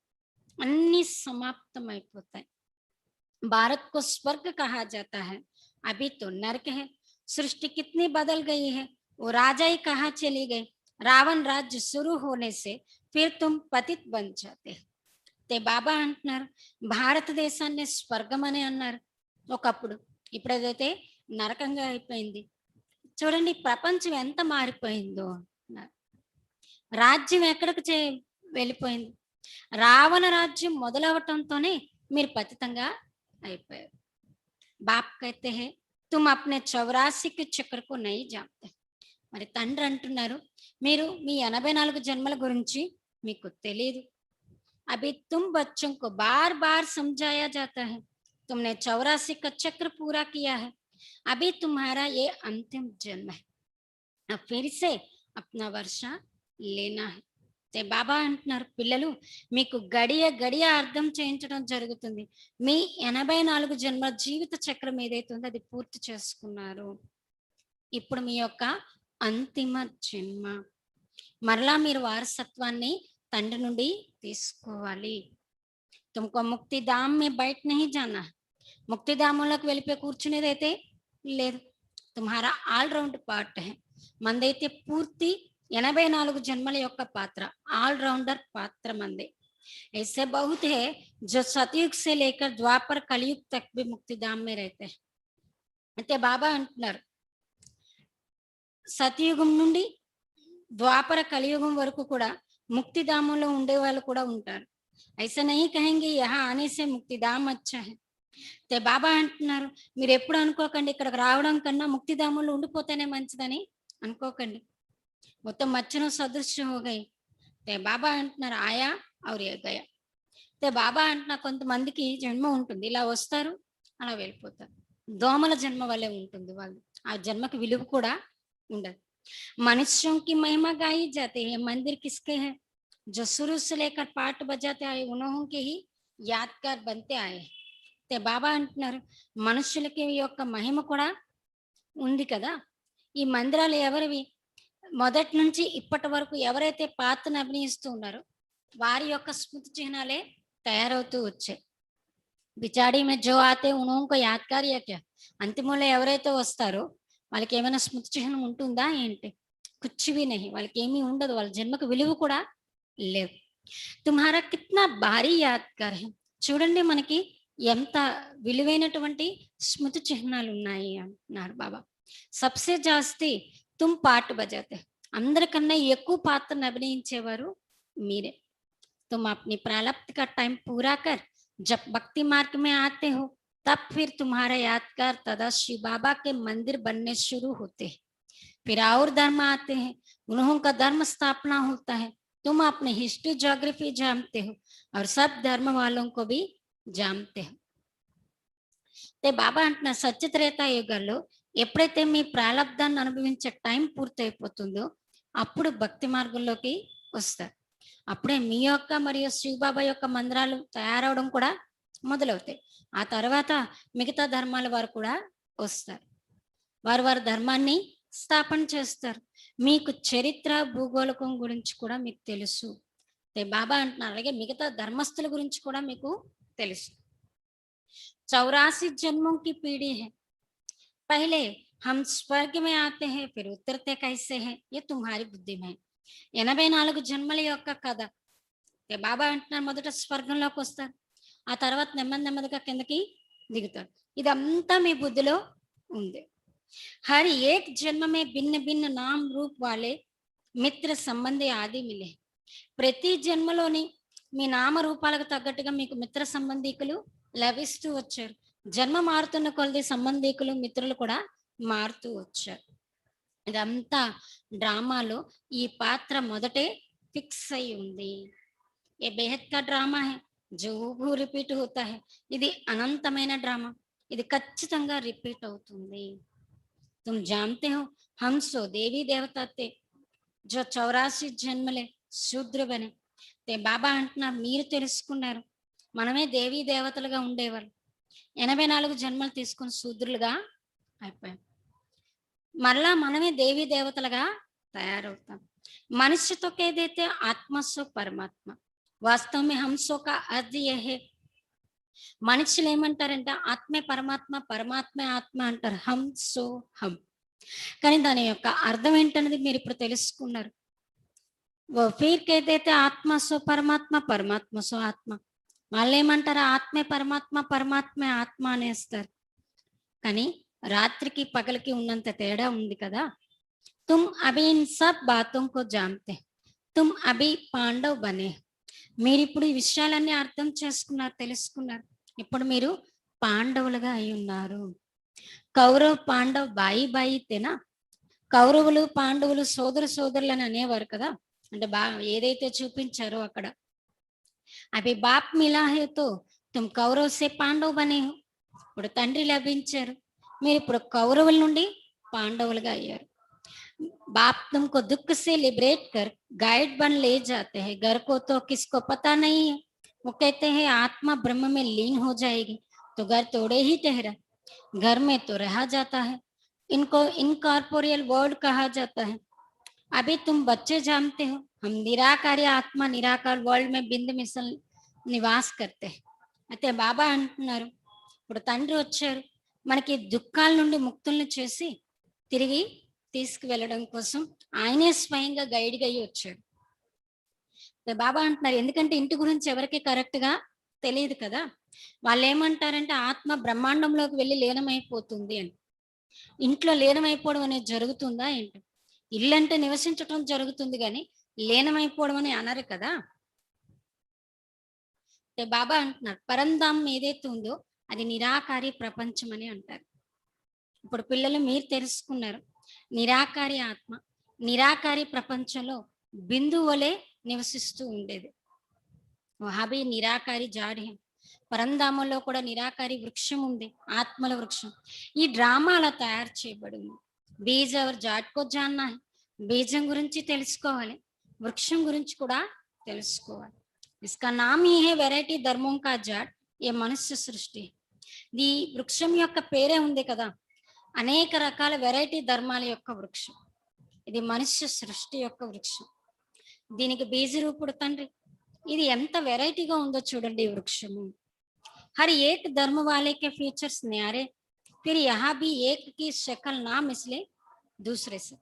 B: అన్నీ సమాప్తం అయిపోతాయి. भारत को स्वर्ग कहा जाता है, अभी तो नरक है। सृष्टि कितनी बदल गई है, वो राजा ही कहाँ चली गई। रावण राज्य शुरू होने से फिर तुम पतित बन जाते। ते బాబా అంటున్నారు భారతదేశాన్ని స్వర్గం అని అన్నారు ఒకప్పుడు, ఇప్పుడు అదైతే నరకంగా అయిపోయింది. చూడండి ప్రపంచం ఎంత మారిపోయిందో అన్నారు. రాజ్యం ఎక్కడికి వెళ్ళిపోయింది. రావణ రాజ్యం మొదలవటంతోనే మీరు పతితంగా అయిపోయారు. బాప్ कहते हैं तुम अपने 84 के चक्र को नहीं जानते. మరి తండ్రి అంటున్నారు మీరు మీ 84 జన్మల గురించి మీకు తెలియదు. अभी तुम बच्चों को बार बार समझाया जाता है, तुमने 84 का चक्र पूरा किया है, अभी तुम्हारा ये अंतिम जन्म है, अब फिर से अपना वर्षा लेना है. బాబా అంటున్నారు పిల్లలు మీకు గడియ గడియ అర్థం చేయించడం జరుగుతుంది. మీ 84 జన్మ జీవిత చక్రం ఏదైతే ఉందో అది పూర్తి చేసుకున్నారు. ఇప్పుడు మీ యొక్క అంతిమ జన్మ. మరలా మీరు వారసత్వాన్ని తండ్రి నుండి తీసుకోవాలి. తుమ్కో ముక్తిధామ్ మే బయట నహీ జానా. ముక్తిధామంలోకి వెళ్ళిపోయి కూర్చునేదైతే లేదు. తుమ్హారా ఆల్ రౌండ్ పార్ట్ హై. మందైతే పూర్తి 84 జన్మల యొక్క పాత్ర, ఆల్ రౌండర్ పాత్ర మంది. ऐसे बहुत है जो सतयुग से लेकर द्वापर कलयुग तक भी मुक्तिधाम में रहते हैं. అయితే బాబా అంటున్నారు సతయుగం నుండి ద్వాపర కలియుగం వరకు కూడా ముక్తిధామంలో ఉండే వాళ్ళు కూడా ఉంటారు. ऐसा नहीं कहेंगे यहाँ आने से मुक्तिधाम अच्छा है. అయితే బాబా అంటున్నారు మీరు ఎప్పుడు అనుకోకండి ఇక్కడికి రావడం కన్నా ముక్తిధామంలో ఉండిపోతేనే మంచిదని అనుకోకండి. మొత్తం మచ్చను సదృశ్యం హోగాయి. బాబా అంటున్నారు ఆయా ఔర్ గయా. బాబా అంటున్నా కొంతమందికి జన్మ ఉంటుంది, ఇలా వస్తారు అలా వెళ్ళిపోతారు. దోమల జన్మ వల్లే ఉంటుంది వాళ్ళు, ఆ జన్మకి విలువ కూడా ఉండదు. मनुष्यों की महिमा गाई जाती है, मंदिर किसके हैं जो शुरू से लेकर पाठ बजाते आए उन्हों के ही यादगार बनते आए. బాబా అంటున్నారు మనుషులకి ఈ యొక్క మహిమ కూడా ఉంది కదా. ఈ మందిరాలు ఎవరివి, మొదటి నుంచి ఇప్పటి వరకు ఎవరైతే పాత్రను అభినయిస్తూ ఉన్నారో వారి యొక్క స్మృతి చిహ్నాలే తయారవుతూ వచ్చాయి. బిచాడి మే జో ఆతే ఉన్హోంకో యాద్గార్ యా క్యా. అంతిమంలో ఎవరైతే వస్తారో వాళ్ళకి ఏమైనా స్మృతి చిహ్నం ఉంటుందా ఏంటి? కుచ్చివి నహి. వాళ్ళకి ఏమీ ఉండదు, వాళ్ళ జన్మకు విలువ కూడా లేవు. తుమ్హారా కిత్నా భారీ యాద్గార్ హై. చూడండి మనకి ఎంత విలువైనటువంటి స్మృతి చిహ్నాలు ఉన్నాయి అంటున్నారు బాబా. సబ్సే జాస్తి తుమ్ పాట బజాతే. అందరికన్నా ఎక్కువ పాత్రను అభినయించేవారు మీరే. तुम अपनी प्रारब्ध का टाइम पूरा कर जब भक्ति मार्ग में आते हो तब फिर तुम्हारा यादगार तदा शिव बाबा के मंदिर बनने शुरू होते हैं. फिर और धर्म आते हैं, उन्हों का धर्म स्थापना होता है. तुम अपने हिस्ट्री ज्योग्राफी जानते हो और सब धर्म वालों को भी जानते हो. బాబా అంటున్న సత్యత్రేత యుగాల్లో ఎప్పుడైతే మీ ప్రారంధాన్ని అనుభవించే టైం పూర్తయిపోతుందో అప్పుడు భక్తి మార్గంలోకి వస్తారు. అప్పుడే మీ యొక్క మరియు శివబాబా యొక్క మందిరాలు తయారవడం కూడా మొదలవుతాయి. ఆ తర్వాత మిగతా ధర్మాల వారు కూడా వస్తారు, వారు వారి ధర్మాన్ని స్థాపన చేస్తారు. మీకు చరిత్ర భూగోళకం గురించి కూడా మీకు తెలుసు. బాబా అంటున్నారు అలాగే మిగతా ధర్మస్థుల గురించి కూడా మీకు తెలుసు. 84 जन्मों की पीढ़ी है, पहले हम स्वर्ग में आते हैं फिर उतरते कैसे हैं ये तुम्हारी बुद्धि में. 84 జన్మల యొక్క కథ. బాబా అంటున్నారు మొదట స్వర్గంలోకి వస్తారు, ఆ తర్వాత నెమ్మది నెమ్మదిగా కిందకి దిగుతారు. ఇదంతా మీ బుద్ధిలో ఉంది. हर एक जन्म में भिन्न भिन्न नाम रूप वाले మిత్ర సంబంధి ఆది మిలే. ప్రతి జన్మలోని మీ నామ రూపాలకు తగ్గట్టుగా మీకు మిత్ర సంబంధికులు లభిస్తూ వచ్చారు. జన్మ మారుతున్న కొలది సంబంధికులు మిత్రులు కూడా మారుతూ వచ్చారు. ఇదంతా డ్రామాలో ఈ పాత్ర మొదటే ఫిక్స్ అయి ఉంది. ఏ బేహద్ కా డ్రామా హై జో రిపీట్ హోతా హై. ఇది అనంతమైన డ్రామా, ఇది ఖచ్చితంగా రిపీట్ అవుతుంది. तुम जानते हो हम सो देवी देवता थे जो 84 జన్మలే శూద్ర బనే. బాబా అంటున్నారు మీరు తెలుసుకున్నారు మనమే దేవీ దేవతలుగా ఉండేవాళ్ళు. 84 జన్మలు తీసుకొని శూద్రులుగా అయిపోయాం. మరలా మనమే దేవీ దేవతలుగా తయారవుతాం. मनुष्य तो कह देते हैं आत्मा सो परमात्मा, वास्तव में हम सो का अर्थ यह है. మనుషులు ఏమంటారంటే ఆత్మే పరమాత్మ, పరమాత్మే ఆత్మ అంటారు. హం సో హం. కానీ దాని యొక్క అర్థం ఏంటనేది మీరు ఇప్పుడు తెలుసుకున్నారు. ఫీర్ కైతే ఆత్మ సో పరమాత్మ, పరమాత్మ సో ఆత్మ. వాళ్ళు ఏమంటారు ఆత్మే పరమాత్మ, పరమాత్మే ఆత్మ అనేస్తారు. కానీ రాత్రికి పగలకి ఉన్నంత తేడా ఉంది కదా. తుమ్ అభి ఇన్ సబ్ బాతోం కో జాన్తే, తుమ్ అభి పాండవ్ బనే. మీరు ఇప్పుడు ఈ విషయాలన్నీ అర్థం చేసుకున్నారు, తెలుసుకున్నారు. ఇప్పుడు మీరు పాండవులుగా అయి ఉన్నారు. కౌరవ్ పాండవ్ బాయి బాయి తేనా. కౌరవులు పాండవులు సోదరు సోదరులని అనేవారు కదా. అంటే ఏదైతే చూపించారో అక్కడ అవి బాప్ మిలా హే తో తుమ్ కౌరవ్ సే పాండవ్ బనే హో. ఇప్పుడు తండ్రి లభించారు, మీరు ఇప్పుడు కౌరవుల నుండి పాండవులుగా అయ్యారు. बाप तुमको दुख से लिबरेट कर गाइड बन ले जाते हैं. घर को तो किसको पता नहीं है. वो कहते हैं आत्मा ब्रह्म में लीन हो जाएगी तो घर तोड़े ही ठहरा. घर में तो रहा जाता है. इनको इनकॉर्पोरियल वर्ल्ड कहा जाता है. अभी तुम बच्चे जानते हो हम निराकारी आत्मा निराकार वर्ल्ड में बिंद मिसल నివాస్ करते हैं. అయితే బాబా అంటున్నారు ఇప్పుడు తండ్రి వచ్చారు మనకి దుఃఖాల నుండి ముక్తుల్ని చేసి తిరిగి తీసుకువెళ్ళడం కోసం ఆయనే స్వయంగా గైడ్గా అయ్యి వచ్చాడు. బాబా అంటున్నారు ఎందుకంటే ఇంటి గురించి ఎవరికి కరెక్ట్ గా తెలియదు కదా. వాళ్ళు ఏమంటారంటే ఆత్మ బ్రహ్మాండంలోకి వెళ్ళి లీనమైపోతుంది అని. ఇంట్లో లీనమైపోవడం అనేది జరుగుతుందా ఏంటి? ఇల్లు అంటే నివసించడం జరుగుతుంది కానీ లీనమైపోవడం అని అనరు కదా. బాబా అంటున్నారు పరంధామం ఏదైతే ఉందో అది నిరాకారి ప్రపంచం అని అంటారు. ఇప్పుడు పిల్లలు మీరు తెలుసుకున్నారు నిరాకారి ఆత్మ నిరాకారి ప్రపంచంలో బిందువు వలె నివసిస్తూ ఉండేది. వహాబీ నిరాకారి జాడి. పరంధామంలో కూడా నిరాకారి వృక్షం ఉంది, ఆత్మల వృక్షం. ఈ డ్రామా అలా తయారు చేయబడింది. బీజ్ ఎవరు జాడ్కో జాన్నా, బీజం గురించి తెలుసుకోవాలి, వృక్షం గురించి కూడా తెలుసుకోవాలి. ఇస్కా నామ్ ఈ హే వెరైటీ ధర్మం కా జాడ్, ఏ మనుష్య సృష్టి. ఈ వృక్షం యొక్క పేరే ఉంది కదా, అనేక రకాల వెరైటీ ధర్మాల యొక్క వృక్షం. ఇది మనుష్య సృష్టి యొక్క వృక్షం. దీనికి బీజరూపుడు తండ్రి. ఇది ఎంత వెరైటీగా ఉందో చూడండి ఈ వృక్షము. హర్ ఏక్ ధర్మ వాలేకే ఫీచర్స్ న్యారే, ఫిర్ యహా భీ ఏక్ కి షకల్ నా మిస్లే దూసరే సే.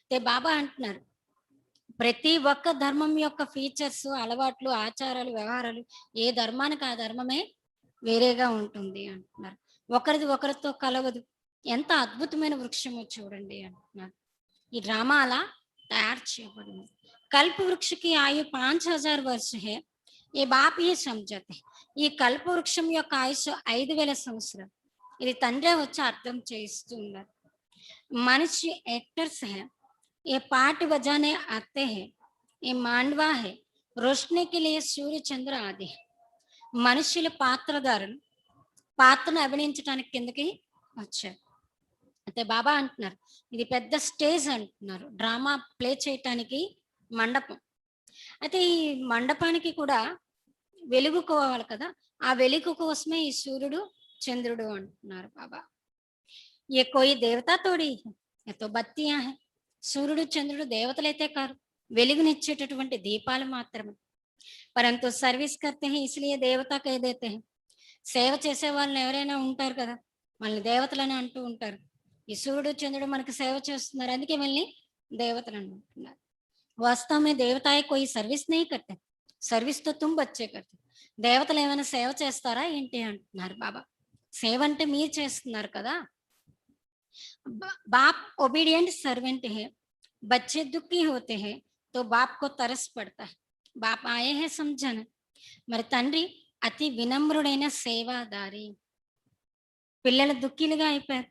B: తే బాబా అంటున్నారు ప్రతి ఒక్క ధర్మం యొక్క ఫీచర్స్, అలవాట్లు, ఆచారాలు, వ్యవహారాలు ఏ ధర్మానికి ఆ ధర్మమే వేరేగా ఉంటుంది అంటున్నారు. ఒకరిది ఒకరితో కలవదు. ఎంత అద్భుతమైన వృక్షమో చూడండి అంటున్నారు. ఈ డ్రామా అలా తయారు చేయబడింది. కల్ప వృక్షకి ఆయు 5000 వర్ష హే, ఏ బాప్ ఏ సమझते. ఈ కల్ప వృక్షం యొక్క ఆయుష్ 5000 సంవత్సరాలు. ఇది తండ్రే వచ్చి అర్థం చేయిస్తూ ఉన్నారు. మనిషి యాక్టర్స్ హే, ఏ పాట బజానే ఆతే హే, ఏ మాండవా హే, రోషనే కే లియే సూర్య చంద్ర ఆది. మనుషుల పాత్రధారులు పాత్రను అభినయించడానికి కిందకి వచ్చారు. అయితే బాబా అంటున్నారు ఇది పెద్ద స్టేజ్ అంటున్నారు, డ్రామా ప్లే చేయటానికి మండపం. అయితే ఈ మండపానికి కూడా వెలుగు కోవాలి కదా, ఆ వెలుగు కోసమే ఈ సూర్యుడు చంద్రుడు అంటున్నారు బాబా. ఏ కోయి దేవతా తోడి ఎంతో బత్తియా హై. సూర్యుడు చంద్రుడు దేవతలైతే కారు, వెలుగునిచ్చేటటువంటి దీపాలు మాత్రమే. పరంతు సర్వీస్ కర్తే హై ఇస్లియే దేవతా కహ దేతే హై. సేవ చేసే వాళ్ళని ఎవరైనా ఉంటారు కదా, వాళ్ళని దేవతలని అంటూ ఉంటారు. ఈ సూర్యుడు చంద్రుడు మనకు సేవ చేస్తున్నారు, అందుకే వీళ్ళని దేవతలు అంటున్నారు. వాస్తవ में देवताएं कोई सर्विस नहीं करते, सर्विस तो तुम बच्चे करते. దేవతలు ఏమైనా సేవ చేస్తారా ఏంటి అంటున్నారు బాబా. సేవ అంటే మీరు చేస్తున్నారు కదా. बाप ओबीडियंट सर्वेंट है, बच्चे दुखी होते हैं तो बाप को तरस पड़ता है. बाप आए हैं समझन. మరి తండ్రి అతి వినమ్రుడైన సేవాదారి. పిల్లలు దుఃఖీలుగా అయిపోయారు,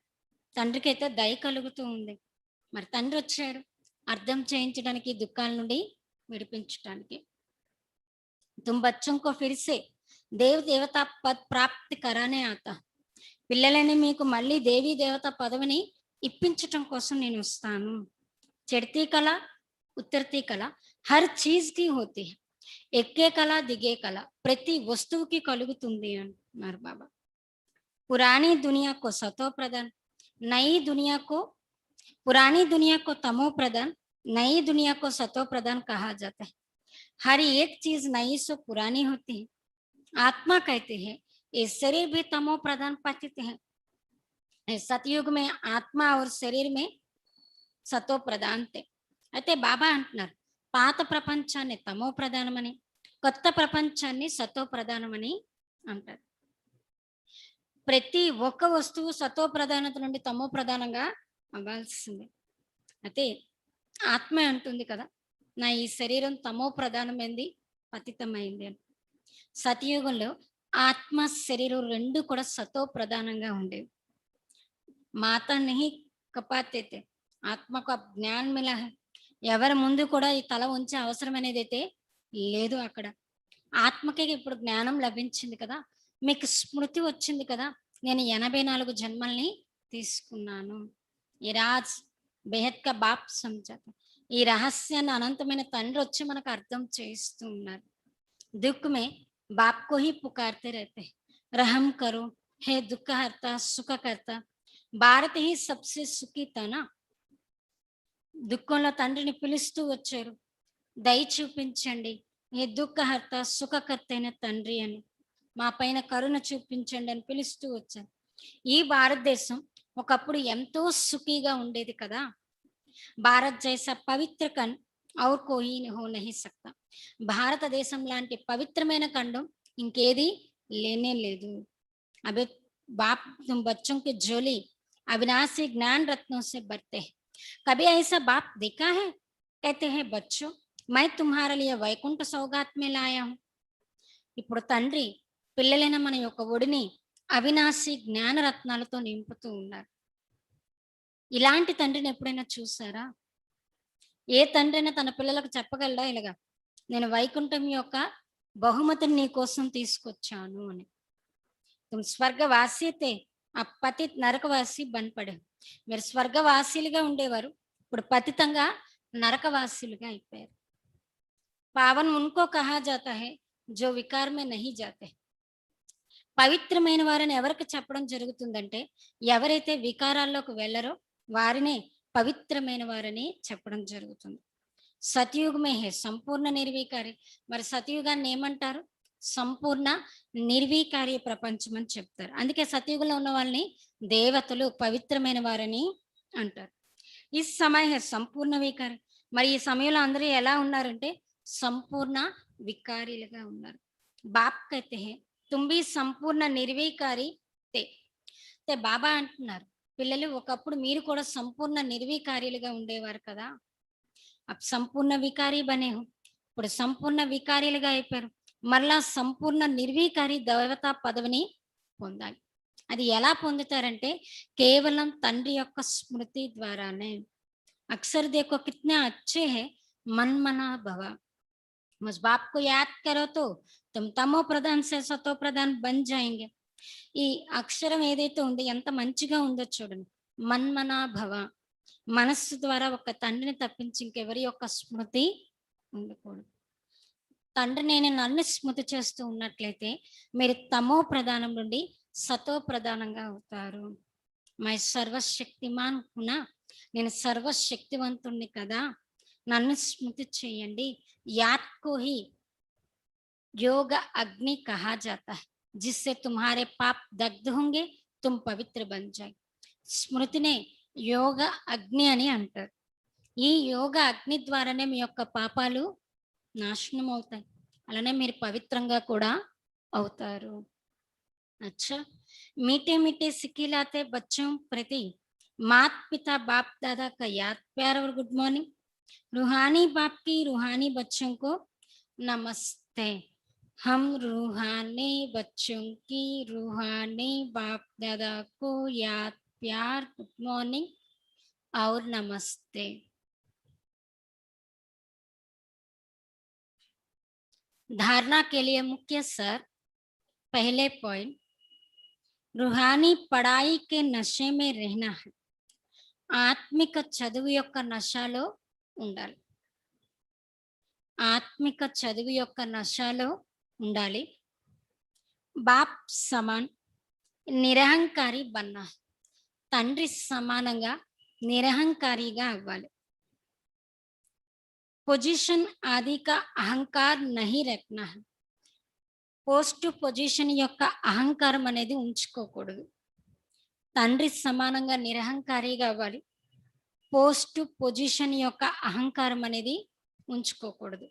B: తండ్రికి అయితే దయ కలుగుతూ ఉంది. మరి తండ్రి వచ్చాడు అర్థం చేయించడానికి, దుఃఖాల నుండి విడిపించడానికి. तुम बच्चों को फिर से देव देवता पद प्राप्त कराने आता. పిల్లలని మీకు మళ్ళీ దేవీ దేవత పదవిని ఇప్పించటం కోసం నేను వస్తాను. చడ్తీ కళ ఉత్తరతీ కళ హర్ చీజ్ కి హోతీ. ఎక్కే కళ దిగే కళ ప్రతి వస్తువుకి కలుగుతుంది అంటున్నారు బాబా. పురాణీ దునియా కో సతో ప్రధాన్, నई दुनिया को पुरानी दुनिया को तमो प्रधान, नई दुनिया को सतो प्रधान कहा जाता है. हर एक चीज नई से पुरानी होती है. आत्मा कहते हैं ये शरीर भी तमो प्रधान पतित है. इस सतयुग में आत्मा और शरीर में సతో ప్రధానతే. అయితే బాబా అంటున్నారు పాత ప్రపంచాన్ని తమో ప్రధానమని, కొత్త ప్రపంచాన్ని సతో ప్రధానమని అంటారు. ప్రతి ఒక్క వస్తువు సతో ప్రధానత నుండి తమో ప్రధానంగా అవ్వాల్సిందే. అయితే ఆత్మ అంటుంది కదా, నా ఈ శరీరం తమో ప్రధానమైంది, పతితమైంది అని. సతయుగంలో ఆత్మ శరీరం రెండు కూడా సతో ప్రధానంగా ఉండేవి. మాత నహి కపాతే ఆత్మకు ఆ జ్ఞాన్ మిలా హై. ఎవరి ముందు కూడా ఈ తల ఉంచే అవసరం అనేది అయితే లేదు అక్కడ. ఆత్మకి ఇప్పుడు జ్ఞానం లభించింది కదా, మీకు స్మృతి వచ్చింది కదా, నేను 84 జన్మల్ని తీసుకున్నాను. ఈ రాజ్ బెహద్ కా బాప్ సంజాత. ఈ రహస్యాన్ని అనంతమైన తండ్రి వచ్చి మనకు అర్థం చేస్తూ ఉన్నారు. దుఃఖ మే బాప్ కో హీ పుకార్తే रहते, रहम करो हे दुख हरता सुख करता. భారత్ హీ సబ్సే సుఖీ తనా. దుఃఖంలో తండ్రిని పిలుస్తూ వచ్చారు, దయ చూపించండి, ఏ దుఃఖహర్త సుఖకర్త అయిన తండ్రి అని, మా పైన కరుణ చూపించండి అని పిలుస్తూ వచ్చారు. ఈ భారతదేశం ఒకప్పుడు ఎంతో సుఖీగా ఉండేది కదా. భారత్ జైసా పవిత్ర కన్ ఔర్ కోయి హో నహీ సక్తా. భారతదేశం లాంటి పవిత్రమైన ఖండం ఇంకేది లేనే లేదు. అబే బాప్ తుమ్ బచ్చోं की झोली अविनाशी ज्ञान रत्नों से भरते हैं. कभी ऐसा बाप देखा है? कहते हैं बच्चों मैं तुम्हारे लिए వైకుంఠ सौगात में लाया हूं. ఇప్పుడు తండ్రి పిల్లలైన మన యొక్క ఒడిని అవినాశి జ్ఞానరత్నాలతో నింపుతూ ఉన్నారు. ఇలాంటి తండ్రిని ఎప్పుడైనా చూసారా? ఏ తండ్రైనా తన పిల్లలకు చెప్పగలడా ఇలాగా, నేను వైకుంఠం యొక్క బహుమతిని నీ కోసం తీసుకొచ్చాను అని. తుమ్ స్వర్గవాసీతే ఆ పతిత్ నరకవాసి బన్పడే. మీరు స్వర్గవాసీలుగా ఉండేవారు, ఇప్పుడు పతితంగా నరకవాసులుగా అయిపోయారు. పావన్ ఉన్కో కహా జాతా హై జో వికార్ మే నహీ జాతే. పవిత్రమైన వారిని ఎవరికి చెప్పడం జరుగుతుందంటే ఎవరైతే వికారాల్లోకి వెళ్ళరో వారినే పవిత్రమైన వారని చెప్పడం జరుగుతుంది. సతయుగ్ మే హే సంపూర్ణ నిర్వీకారి. మరి సతయుగాన్ని ఏమంటారు? సంపూర్ణ నిర్వీకారి ప్రపంచం అని చెప్తారు. అందుకే సతయుగంలో ఉన్న వాళ్ళని దేవతలు పవిత్రమైన వారని అంటారు. ఈ సమయ సంపూర్ణ వికారి. మరి ఈ సమయంలో అందరూ ఎలా ఉన్నారంటే సంపూర్ణ వికారీలుగా ఉన్నారు. బాప్ కైతే హే తుంబి సంపూర్ణ నిర్వీకారి తే. తే బాబా అంటున్నారు పిల్లలు ఒకప్పుడు మీరు కూడా సంపూర్ణ నిర్వీకారీలుగా ఉండేవారు కదా, అప్ సంపూర్ణ వికారీ బనే హో. ఇప్పుడు సంపూర్ణ వికారీలుగా అయిపోయారు, మరలా సంపూర్ణ నిర్వీకారి దేవతా పదవిని పొందాలి. అది ఎలా పొందుతారంటే కేవలం తండ్రి యొక్క స్మృతి ద్వారానే. అక్సర్ దేఖో కిత్నే అచ్చే హై మన్మనా భవ. मुझ बाप को याद करो तो तुम तमो प्रधान से सतो प्रधान बन जाएंगे. ఈ అక్షరం ఏదైతే ఉందో ఎంత మంచిగా ఉందో చూడండి, మన్మనా భవ. మనస్సు ద్వారా ఒక తండ్రిని తప్పించి ఇంకెవరి యొక్క స్మృతి ఉండకూడదు. తండ్రి నేను నన్ను స్మృతి చేస్తూ ఉన్నట్లయితే మీరు తమో ప్రధానం నుండి సతో ప్రధానంగా అవుతారు. మై సర్వశక్తిమాన్ హునా, నేను సర్వశక్తివంతుణ్ణి కదా, నన్ను స్మృతి చేయండి. याद को ही योग अग्नि कहा जाता है, जिससे तुम्हारे पाप दग्ध होंगे, तुम पवित्र बन जाए. స్మృతినే యోగ అగ్ని అని అంటారు. ఈ యోగ అగ్ని ద్వారానే మీ యొక్క పాపాలు నాశనం అవుతాయి, అలానే మీరు పవిత్రంగా కూడా అవుతారు. अच्छा, मीठे मीठे सिखिलाते बच्चों प्रति मात पिता बाप दादा का याद प्यार और गुड मॉर्निंग. रूहानी बाप की रूहानी बच्चों को नमस्ते. हम रूहानी बच्चों की रूहानी बाप दादा को याद प्यार गुड मॉर्निंग और नमस्ते. धारणा के लिए मुख्य सर. पहले पॉइंट, रूहानी पढ़ाई के नशे में रहना है. ఆత్మిక చదువు యొక్క నశలో ఉండాలి. ఆత్మిక చదువు యొక్క నశాలో ఉండాలి. బాప్ సమాన్ నిరహంకారి బన్నా, తండ్రి సమానంగా నిరహంకారిగా అవ్వాలి. పొజిషన్ ఆది కా అహంకార్ నహి రఖనా హై, పోస్ట్ పొజిషన్ యొక్క అహంకారం అనేది ఉంచుకోకూడదు. తండ్రి సమానంగా నిరహంకారిగా అవ్వాలి. పోస్ట్ పొజిషన్ యొక్క అహంకారం అనేది ఉంచుకోకూడదు.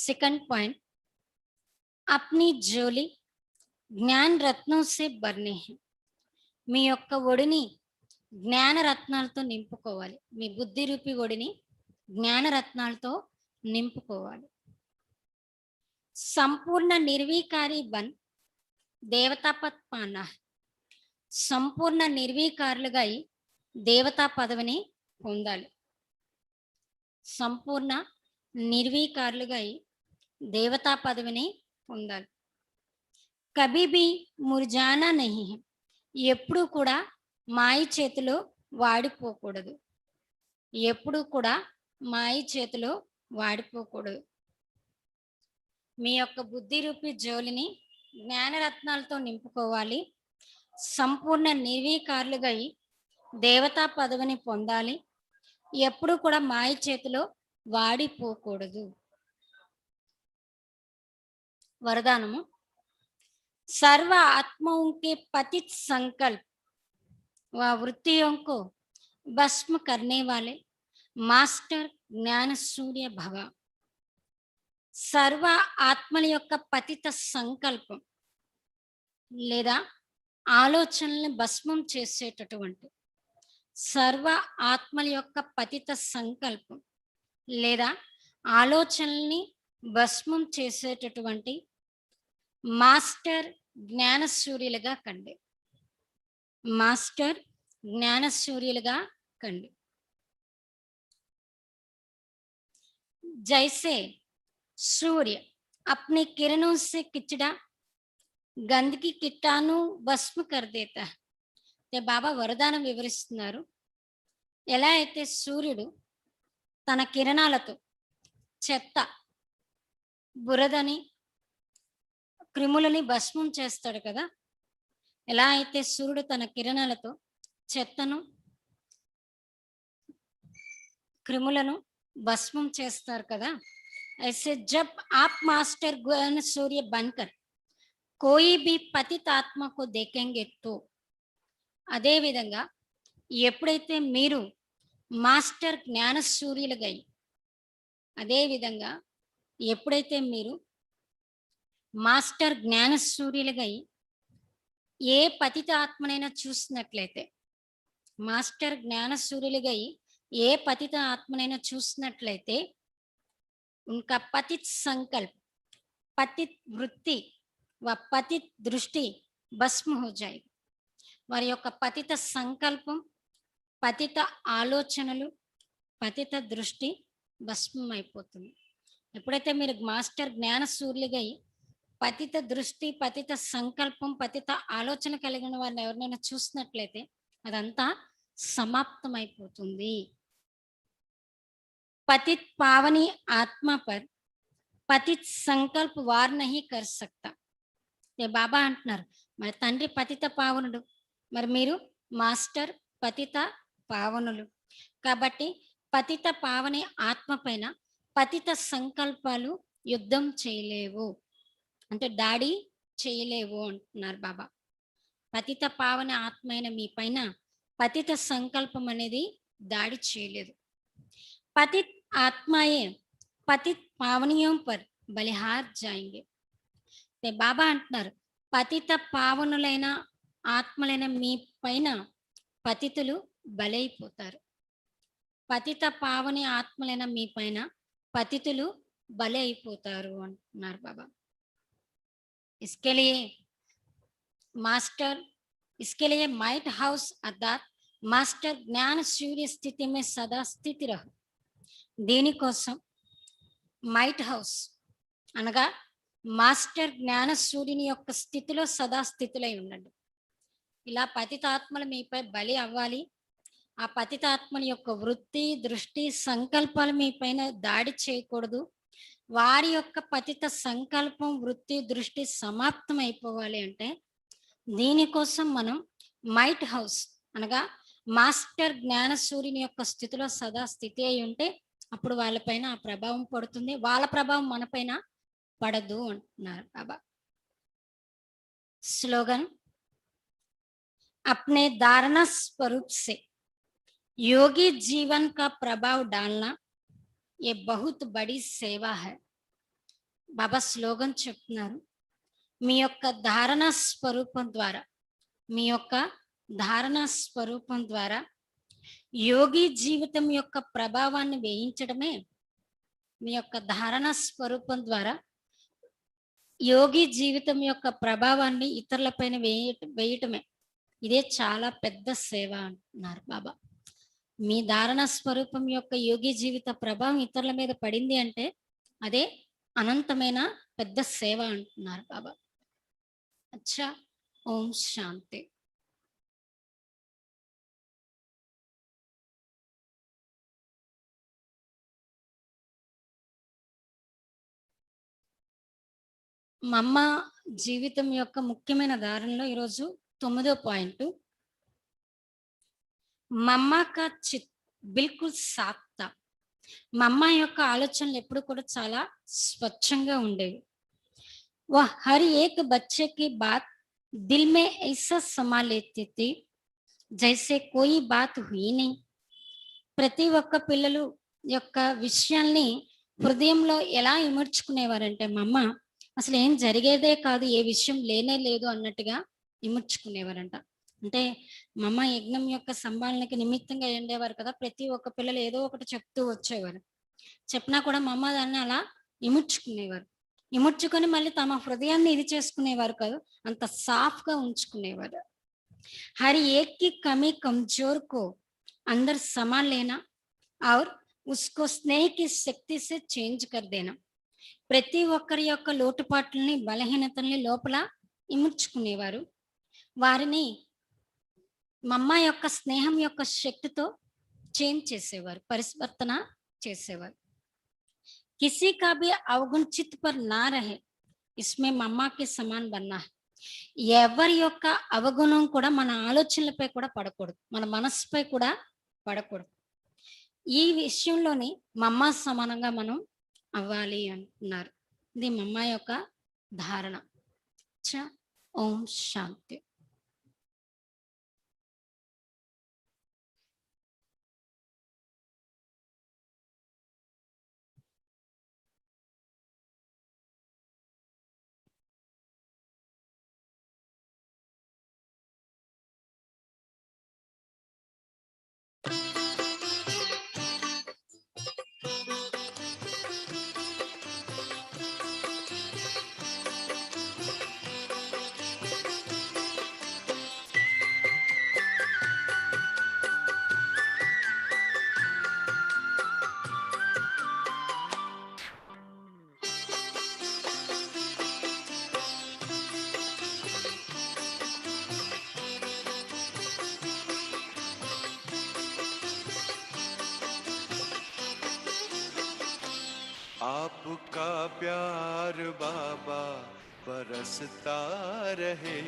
B: సెకండ్ పాయింట్, అప్ని జోలి జ్ఞాన్ రత్నం సే బర్నే హై, మీ యొక్క ఒడిని జ్ఞాన రత్నాలతో నింపుకోవాలి. మీ బుద్ధి రూపి ఒడిని జ్ఞాన రత్నాలతో నింపుకోవాలి. సంపూర్ణ నిర్వీకారి బన్ దేవతాపత్ పానా, సంపూర్ణ నిర్వీకారులుగా అయి దేవతా పదవిని పొందాలి. సంపూర్ణ నిర్వీకారులుగా అయి దేవతా పదవిని పొందాలి. కభీ భీ ముర్జానా నహీ హై, ఎప్పుడు కూడా మాయ చేతిలో వాడిపోకూడదు. ఎప్పుడు కూడా మాయ చేతిలో వాడిపోకూడదు. మీ యొక్క బుద్ధి రూపి జోలిని జ్ఞానరత్నాలతో నింపుకోవాలి. సంపూర్ణ నిర్వీకారులుగా అయి దేవతా పదవిని పొందాలి. ఎప్పుడు కూడా మాయ చేతిలో వాడిపోకూడదు. వరదానము, सर्व आत्माओं के पतित संकल्प व वृत्तियों को भस्म करने वाले మాస్టర్ జ్ఞాన సూర్య భవ. సర్వ ఆత్మల యొక్క పతిత సంకల్పం లేదా ఆలోచనల్ని భస్మం చేసేటటువంటి, సర్వ ఆత్మల యొక్క పతిత సంకల్పం లేదా ఆలోచనల్ని భస్మం చేసేటటువంటి మాస్టర్ జ్ఞాన సూర్యులుగా కండి. మాస్టర్ జ్ఞాన సూర్యులుగా కండి. जैसे सूर्य अपने किरणों से किचड़ा गंदगी कीटाणु भस्म कर देता है. బాబా వరదానం వివరిస్తున్నారు. ఎలా అయితే సూర్యుడు తన కిరణాలతో చెత్త, బురదని, క్రిములని భస్మం చేస్తాడు కదా, ఎలా అయితే సూర్యుడు తన కిరణాలతో చెత్తను, క్రిములను भस्मम చేస్తారు కదా, ऐसे जब आप मास्टर ज्ञान सूर्य बनकर कोई भी पतित आत्मा को देखेंगे तो, అదే విధంగా ఎప్పుడైతే మీరు మాస్టర్ జ్ఞాన సూర్యులుగా, అదే విధంగా ఎప్పుడైతే మీరు మాస్టర్ జ్ఞాన సూర్యులుగా ఏ పతిత ఆత్మనైనా చూసినట్లయితే, మాస్టర్ జ్ఞాన సూర్యులుగా ఏ పతిత ఆత్మనైనా చూసినట్లయితే उनका पतित संकल्प, पतित वृत्ति व पतित दृष्टि भस्म हो जाएगी. వారి యొక్క పతిత సంకల్పం, పతిత ఆలోచనలు, పతిత దృష్టి భస్మం అయిపోతుంది. ఎప్పుడైతే మీరు మాస్టర్ జ్ఞాన సూర్యులుగా పతిత దృష్టి, పతిత సంకల్పం, పతిత ఆలోచన కలిగిన వారిని ఎవరినైనా చూసినట్లయితే అదంతా సమాప్తం అయిపోతుంది. पतित पावनी आत्मा पर पतित संकल्प वार नहीं कर सकता. బాబా అంటున్నారు, మరి తండ్రి పతిత పావనుడు, మరి మీరు మాస్టర్ పతిత పావనులు కాబట్టి పతిత పావని ఆత్మ పైన పతిత సంకల్పాలు యుద్ధం చేయలేవు, అంటే దాడి చేయలేవు అంటున్నారు బాబా. పతిత పావని ఆత్మ అయిన మీ పైన పతిత సంకల్పం అనేది దాడి చేయలేదు. पतित आत्माएं पतित पावनियों पर बलिहार जाएंगे. బాబా అంటున్నారు, పతిత పావనులైన ఆత్మలైన మీ పైన పతితులు బలైపోతారు. పతిత పావని ఆత్మలైన మీ పైన పతితులు బలి అయిపోతారు అంటున్నారు బాబా. इसके लिए मास्टर, इसके लिए माइट हाउस अर्थात मास्टर ज्ञान सूर्य स्थिति में सदा स्थिति रहो. దీనికోసం మైట్ హౌస్ అనగా మాస్టర్ జ్ఞాన సూర్యుని యొక్క స్థితిలో సదా స్థితులై ఉండండి. ఇలా పతితాత్మలు మీపై బలి అవ్వాలి, ఆ పతితాత్మని యొక్క వృత్తి, దృష్టి, సంకల్పాలు మీ పైన దాడి చేయకూడదు. వారి యొక్క పతిత సంకల్పం, వృత్తి, దృష్టి సమాప్తం అయిపోవాలి అంటే, దీనికోసం మనం మైట్ హౌస్ అనగా మాస్టర్ జ్ఞాన సూర్యుని యొక్క స్థితిలో సదా స్థితి అయి ఉంటే అప్పుడు వాళ్ళపైన ఆ ప్రభావం పడుతుంది. వాళ్ళ ప్రభావం మన పైన పడదు అంటున్నారు బాబా. स्लोगन अपने धारणा स्वरूप से योगी जीवन का प्रभाव डालना ये बहुत बड़ी సేవా है. బాబా స్లోగన్ చెప్తున్నారు, మీ యొక్క ధారణ స్వరూపం ద్వారా, మీ యొక్క ధారణ స్వరూపం ద్వారా యోగి జీవితం యొక్క ప్రభావాన్ని వేయించడమే. మీ యొక్క ధారణ స్వరూపం ద్వారా యోగి జీవితం యొక్క ప్రభావాన్ని ఇతరులపైన వేయటమే. ఇదే చాలా పెద్ద సేవ అంటున్నారు బాబా. మీ ధారణ స్వరూపం యొక్క యోగి జీవిత ప్రభావం ఇతరుల మీద పడింది అంటే అదే అనంతమైన పెద్ద సేవ అంటున్నారు బాబా. అచ్చా, ఓం శాంతి. మా అమ్మ జీవితం యొక్క ముఖ్యమైన దారంలో ఈరోజు 9వ పాయింట్, మమ్మ కా చిత్ బిల్కుల్ సాఫ్ తా. మా అమ్మ యొక్క ఆలోచనలు ఎప్పుడు కూడా చాలా స్వచ్ఛంగా ఉండేవి. వह हर एक बच्चे की बात दिल में ऐसा समा लेती थी जैसे कोई बात हुई नहीं. ప్రతి ఒక్క పిల్లలు యొక్క విషయాల్ని హృదయంలో ఎలా ఇముడ్చుకునేవారంటే మా అమ్మ అసలు ఏం జరిగేదే కాదు, ఏ విషయం లేనే లేదు అన్నట్టుగా ఇముడ్చుకునేవారంట. అంటే మా అమ్మ యజ్ఞం యొక్క సంభాళనకి నిమిత్తంగా ఉండేవారు కదా, ప్రతి ఒక్క పిల్లలు ఏదో ఒకటి చెప్తూ వచ్చేవారు. చెప్పినా కూడా మా అమ్మ దాన్ని అలా ఇముడ్చుకునేవారు. ఇముడ్చుకొని మళ్ళీ తమ హృదయాన్ని ఇది చేసుకునేవారు కాదు, అంత సాఫ్ గా ఉంచుకునేవారు. హర్ ఏక్ కి కమీ కమ్జోర్ కో అందర్ సమాన్ లేనా और उसको स्नेह की శక్తి से చేంజ్ कर देना. ప్రతి ఒక్కరి యొక్క లోటుపాట్లని, బలహీనతల్ని లోపల ఇముడ్చుకునేవారు. వారిని మమ్మ యొక్క స్నేహం యొక్క శక్తితో చేంజ్ చేసేవారు, పరివర్తన చేసేవారు. కిసి కా భీ అవగుణ చిత్ పర్ నా రహే ఇస్మే మమ్మకి సమాన్ బన్నా. ఎవరి యొక్క అవగుణం కూడా మన ఆలోచనలపై కూడా పడకూడదు, మన మనస్సుపై కూడా పడకూడదు. ఈ విషయంలోని మమ్మ సమానంగా మనం అవ్వాలి అంటున్నారు. ఇది మమ్మ యొక్క ధారణ. ఓం శాంతి.
A: आपका प्यार बाबा बरसता रहे,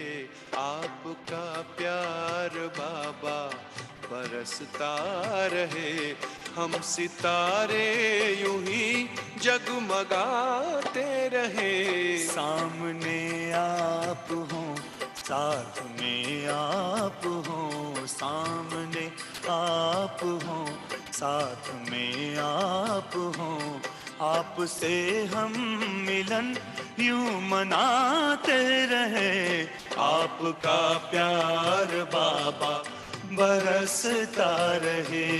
A: आपका प्यार बाबा बरसता रहे. हम सितारे यूं ही जगमगाते रहे.
C: सामने आप हो, साथ में आप हो, सामने आप हो, साथ में आप हो. आपसे हम मिलन यूं मनाते रहे. आपका प्यार बाबा बरसता रहे.